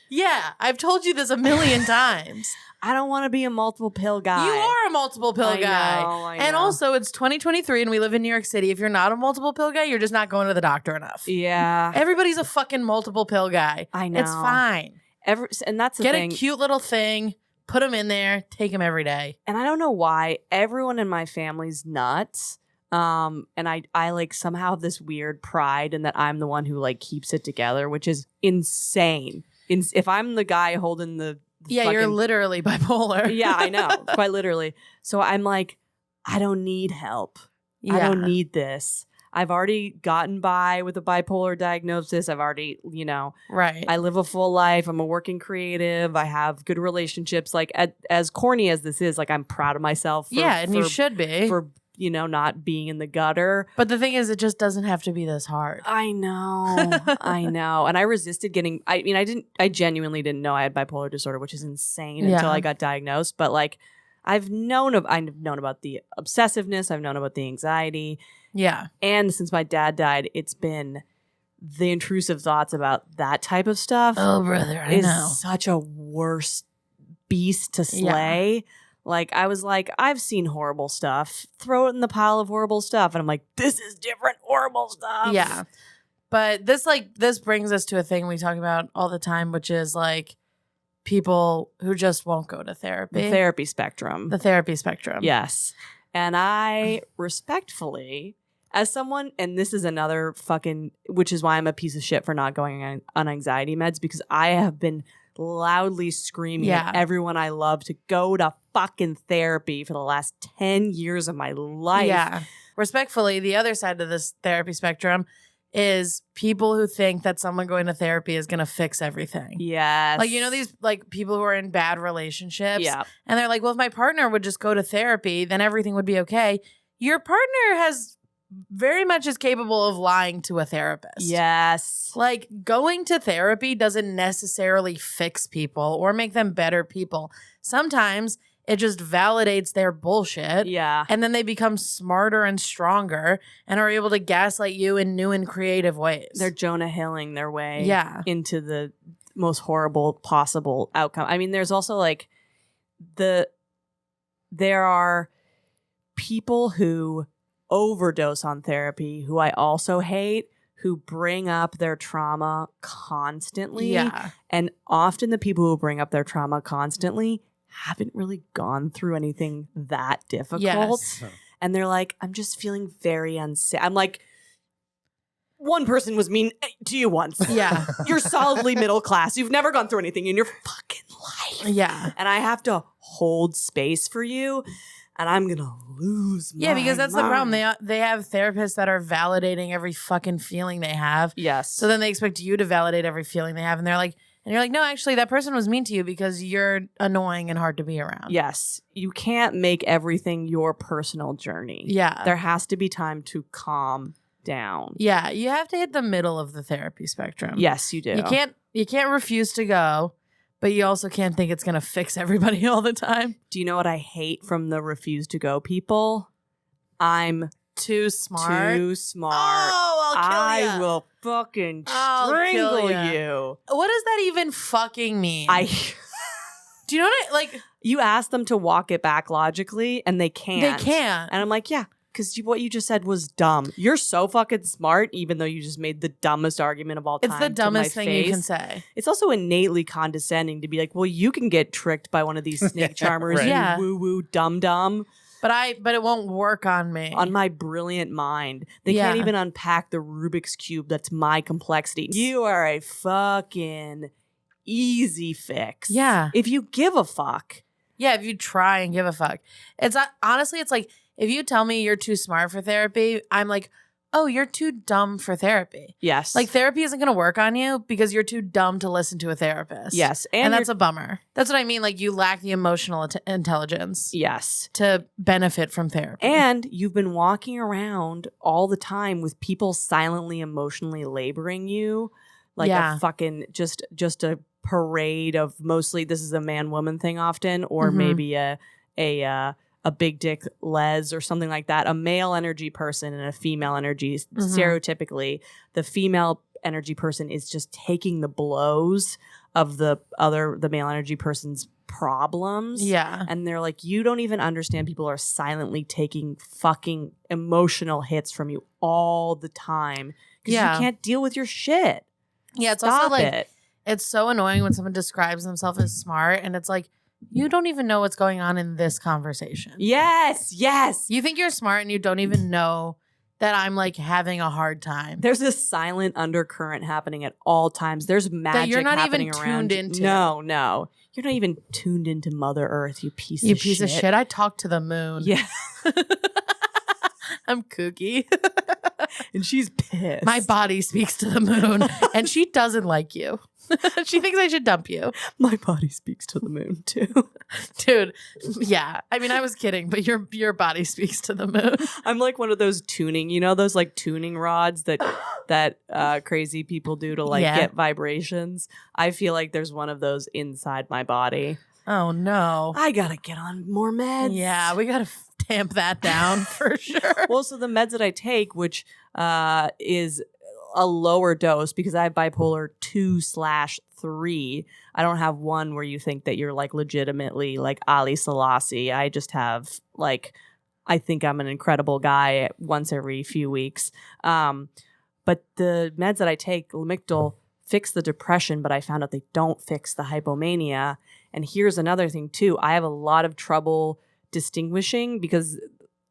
yeah, I've told you this a million times.
I don't want to be a multiple pill guy.
You are a multiple pill guy.
I know.
And also, it's 2023 and we live in New York City. If you're not a multiple pill guy, you're just not going to the doctor enough.
Yeah.
Everybody's a fucking multiple pill guy.
I know.
It's fine.
And that's the thing.
Get a cute little thing, put them in there, take them every day.
And I don't know why everyone in my family's nuts. And I like somehow have this weird pride in that I'm the one who like keeps it together, which is insane. If I'm the guy holding the
you're literally bipolar.
Yeah, I know. Quite literally. So I'm like, I don't need help.
Yeah.
I don't need this. I've already gotten by with a bipolar diagnosis. I've already,
right.
I live a full life. I'm a working creative. I have good relationships. Like as corny as this is, like I'm proud of myself.
You should be.
For not being in the gutter.
But the thing is, it just doesn't have to be this hard.
I know. I know. And I resisted I genuinely didn't know I had bipolar disorder, which is insane until I got diagnosed. But like, I've known about the obsessiveness. I've known about the anxiety.
Yeah.
And since my dad died, it's been the intrusive thoughts about that type of stuff.
Oh, brother, I know.
Such a worse beast to slay. Yeah. Like, I was like, I've seen horrible stuff. Throw it in the pile of horrible stuff. And I'm like, this is different horrible stuff.
Yeah. But this brings us to a thing we talk about all the time, which is like people who just won't go to therapy.
The therapy spectrum.
The therapy spectrum.
Yes. And I respectfully, as someone, and this is another fucking, which is why I'm a piece of shit for not going on anxiety meds, because I have been loudly screaming at everyone I love to go to fucking therapy for the last 10 years of my life.
Yeah. Respectfully, the other side of this therapy spectrum is people who think that someone going to therapy is going to fix everything.
Yes.
Like, you know, these like people who are in bad relationships.
Yeah.
And they're like, well, if my partner would just go to therapy, then everything would be okay. Your partner has very much is capable of lying to a therapist.
Yes.
Like, going to therapy doesn't necessarily fix people or make them better people. Sometimes it just validates their bullshit.
Yeah.
And then they become smarter and stronger and are able to gaslight you in new and creative ways.
They're Jonah Hilling their way
into
the most horrible possible outcome. I mean, there's also like there are people who overdose on therapy who I also hate, who bring up their trauma constantly.
Yeah.
And often the people who bring up their trauma constantly haven't really gone through anything that difficult.
Yes.
And they're like, I'm just feeling very unsafe. I'm like, one person was mean to you once.
Yeah.
You're solidly middle class. You've never gone through anything in your fucking life.
Yeah.
And I have to hold space for you. And I'm going to lose my
because that's the problem.
mind.
They have therapists that are validating every fucking feeling they have.
Yes.
So then they expect you to validate every feeling they have. And they're like, and you're like, no, actually, that person was mean to you because you're annoying and hard to be around.
Yes. You can't make everything your personal journey.
Yeah.
There has to be time to calm down.
Yeah. You have to hit the middle of the therapy spectrum.
Yes, you do.
You can't refuse to go, but you also can't think it's going to fix everybody all the time.
Do you know what I hate from the refuse to go people? I'm
too smart.
Too smart.
Oh, I'll kill
I will fucking
I'll kill
strangle
ya.
you.
What does that even fucking mean? Do you know what like?
You ask them to walk it back logically, and they can't.
They can't.
And I'm like, yeah, because what you just said was dumb. You're so fucking smart, even though you just made the dumbest argument of all time.
It's the dumbest
to my
thing you
face.
can say.
It's also innately condescending to be like, well, you can get tricked by one of these snake charmers,
Right.
you
Yeah.
woo-woo dum-dum.
But it won't work on me.
On my brilliant mind. They
Yeah.
can't even unpack the Rubik's Cube that's my complexity. You are a fucking easy fix.
Yeah.
If you give a fuck.
Yeah, if you try and give a fuck. It's not, honestly, it's like if you tell me you're too smart for therapy, I'm like, oh, you're too dumb for therapy.
Yes.
Like therapy isn't going to work on you because you're too dumb to listen to a therapist.
Yes.
And that's a bummer. That's what I mean. Like you lack the emotional intelligence
yes.
to benefit from therapy.
And you've been walking around all the time with people silently emotionally laboring you like a fucking just a parade of mostly this is a man-woman thing often, or maybe a big dick les or something like that. A male energy person and a female energy. Stereotypically, the female energy person is just taking the blows of the male energy person's problems.
Yeah.
And they're like, you don't even understand people are silently taking fucking emotional hits from you all the time. Because you can't deal with your shit.
Yeah, it's
Stop
also like
it.
it's so annoying when someone describes themselves as smart and it's like, you don't even know what's going on in this conversation.
Yes.
You think you're smart and you don't even know that I'm like having a hard time.
There's a silent undercurrent happening at all times. There's magic
you're not
happening
even
around
tuned
you.
into.
No. You're not even tuned into Mother Earth, you piece
You
of shit.
piece of shit. I talk to the moon.
Yeah.
I'm kooky.
And she's pissed.
My body speaks to the moon and she doesn't like you. She thinks I should dump you.
My body speaks to the moon too.
Dude, yeah. I mean, I was kidding, but your body speaks to the moon.
I'm like one of those tuning, those like tuning rods that crazy people do to like get vibrations. I feel like there's one of those inside my body.
Oh, no.
I gotta get on more meds.
Yeah, we got to tamp that down for sure.
Well, so the meds that I take, which is a lower dose because I have bipolar 2/3. I don't have one where you think that you're like legitimately like Ali Selassie. I just have like, I think I'm an incredible guy once every few weeks. But the meds that I take, Lamictal, fix the depression, but I found out they don't fix the hypomania. And here's another thing too. I have a lot of trouble distinguishing because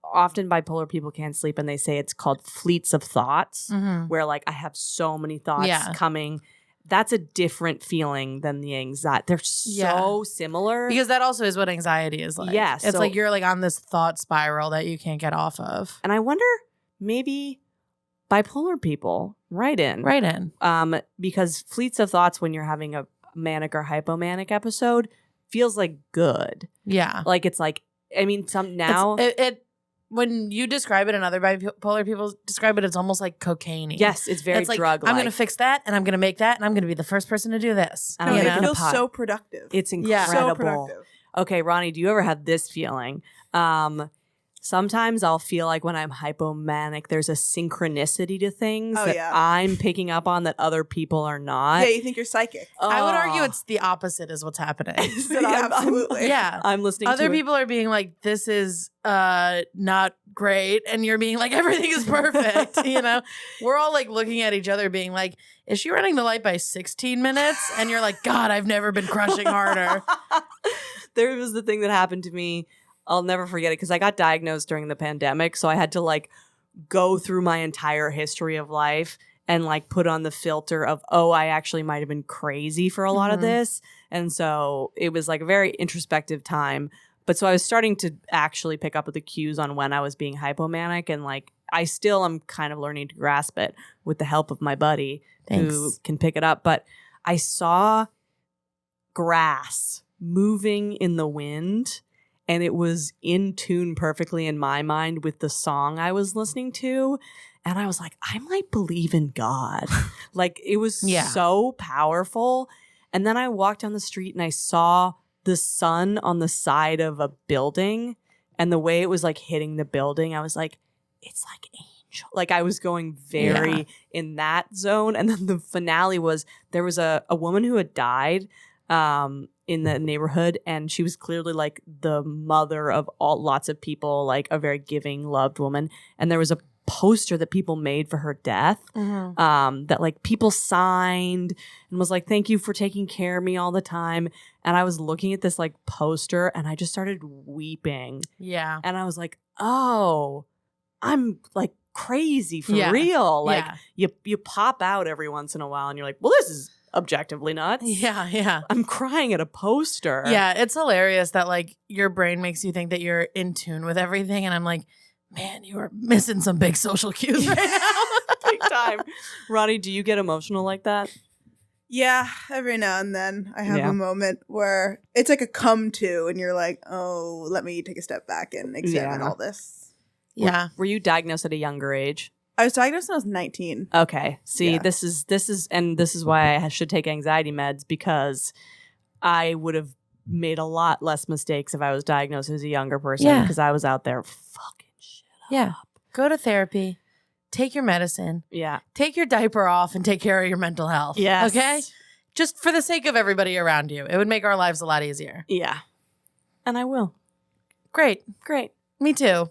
often bipolar people can't sleep and they say it's called fleets of thoughts, where like I have so many thoughts coming. That's a different feeling than the anxiety. They're so similar.
Because that also is what anxiety is like.
Yeah.
It's like you're like on this thought spiral that you can't get off of.
And I wonder, maybe bipolar people, write in. Because fleets of thoughts when you're having a manic or hypomanic episode feels like good.
Yeah.
Like it's like, I mean, some now.
When you describe it and other bipolar people describe it, it's almost like cocaine-y.
Yes, it's very
like,
drug-like.
I'm going to fix that and I'm going to make that and I'm going to be the first person to do this.
And
it feels so productive.
It's incredible.
So productive.
Okay, Ronnie, do you ever have this feeling? Sometimes I'll feel like when I'm hypomanic, there's a synchronicity to things that I'm picking up on that other people are not.
Yeah, you think you're psychic.
I would argue it's the opposite is what's happening.
Absolutely.
I'm listening
other
to
people are being like, this is not great. And you're being like, everything is perfect. You know, we're all like looking at each other being like, is she running the light by 16 minutes? And you're like, God, I've never been crushing harder.
There was the thing that happened to me. I'll never forget it because I got diagnosed during the pandemic. So I had to like go through my entire history of life and like put on the filter of, oh, I actually might have been crazy for a lot of this. And so it was like a very introspective time. But so I was starting to actually pick up the cues on when I was being hypomanic. And like I still am kind of learning to grasp it with the help of my buddy who can pick it up. But I saw grass moving in the wind. And it was in tune perfectly in my mind with the song I was listening to. And I was like, I might believe in God. Like it was so powerful. And then I walked down the street and I saw the sun on the side of a building. And the way it was like hitting the building, I was like, it's like angel. Like I was going very in that zone. And then the finale was there was a woman who had died in the neighborhood, and she was clearly like the mother of lots of people, like a very giving, loved woman. And there was a poster that people made for her death that like people signed and was like, thank you for taking care of me all the time. And I was looking at this like poster and I just started weeping.
Yeah.
And I was like, oh, I'm like crazy for real. Like you pop out every once in a while and you're like, well, this is objectively nuts.
Yeah.
I'm crying at a poster.
Yeah, it's hilarious that like your brain makes you think that you're in tune with everything. And I'm like, man, you are missing some big social cues right now.
Big time. Ronnie, do you get emotional like that?
Yeah, every now and then I have a moment where it's like a come to and you're like, oh, let me take a step back and examine all this.
Yeah.
Were you diagnosed at a younger age?
I was diagnosed when I was 19.
Okay. See, this is why I should take anxiety meds, because I would have made a lot less mistakes if I was diagnosed as a younger person, because I was out there fucking shit up.
Go to therapy. Take your medicine.
Yeah.
Take your diaper off and take care of your mental health.
Yes.
Okay? Just for the sake of everybody around you. It would make our lives a lot easier.
Yeah. And I will.
Great. Me too.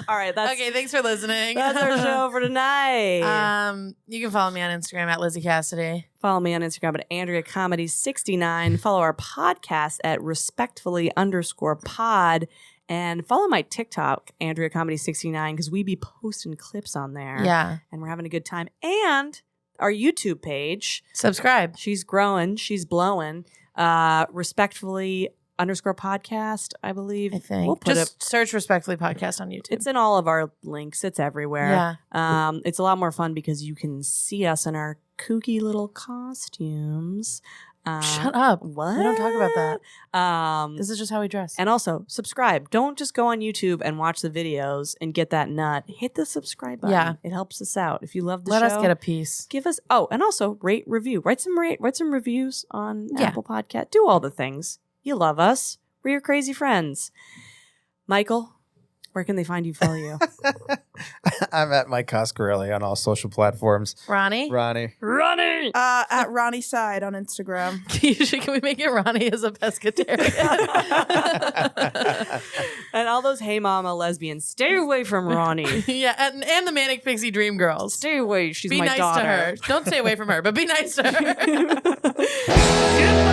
All right.
Okay, thanks for listening.
That's our show for tonight.
You can follow me on Instagram at Lizzie Cassidy.
Follow me on Instagram at AndreaComedy69. Follow our podcast at respectfully_pod. And follow my TikTok, AndreaComedy69, because we be posting clips on there.
Yeah.
And we're having a good time. And our YouTube page.
Subscribe.
She's growing. She's blowing. Respectfully_podcast, I believe.
I think.
We'll put
Just search Respectfully Podcast on YouTube.
It's in all of our links. It's everywhere.
Yeah.
It's a lot more fun because you can see us in our kooky little costumes.
Shut up.
What?
We don't talk about that. This is just how we dress.
And also, subscribe. Don't just go on YouTube and watch the videos and get that nut. Hit the subscribe button.
Yeah.
It helps us out. If you love the
Let
show,
us get a piece.
give us. Oh, and also rate, review. Write some reviews on Apple Podcast. Do all the things. You love us. We're your crazy friends. Michael, where can they find you? Follow you.
I'm at Mike Coscarelli on all social platforms.
Ronnie?
Ronnie.
At Ronnie Side on Instagram.
Can we make it Ronnie as a pescatarian?
And all those those Hey Mama lesbians, stay away from Ronnie.
Yeah, and the Manic Pixie Dream Girls.
Stay away. She's
be
my
nice
daughter.
to her. Don't stay away from her, but be nice to her.